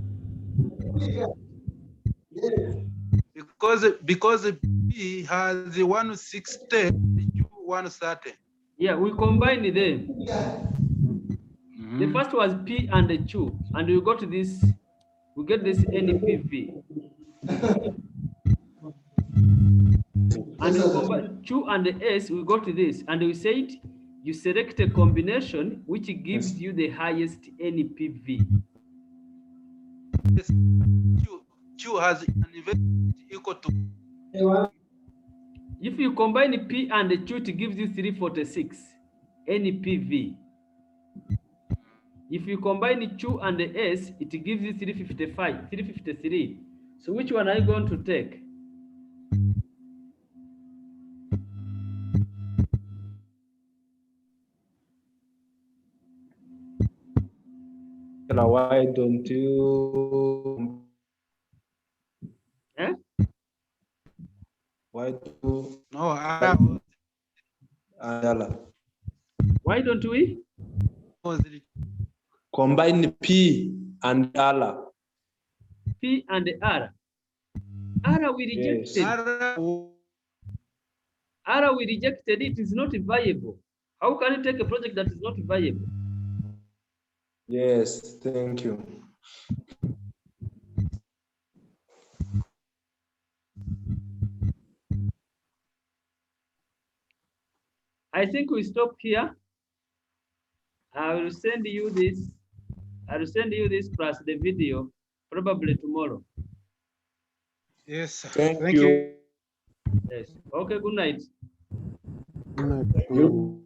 because P has the 160, Q 130. Yeah, we combine them. The first was P and the Q, and we got this. We get this NPV. And we combine Q and the S, we got this, and we said you select a combination which gives you the highest NPV. Yes. Q has an event equal to. If you combine P and the Q, it gives you 346 NPV. If you combine Q and the S, it gives you 355, 353. So which one are you going to take? Why don't you? Eh? Why do? No, why don't we? Combine P and R. P and R. R we rejected. Yes. R we rejected. It is not viable. How can you take a project that is not viable? Yes, thank you. I think we stop here. I will send you this. I will send you this plus the video probably tomorrow. Yes. Thank you. Yes. Okay. Good night. Good night. You.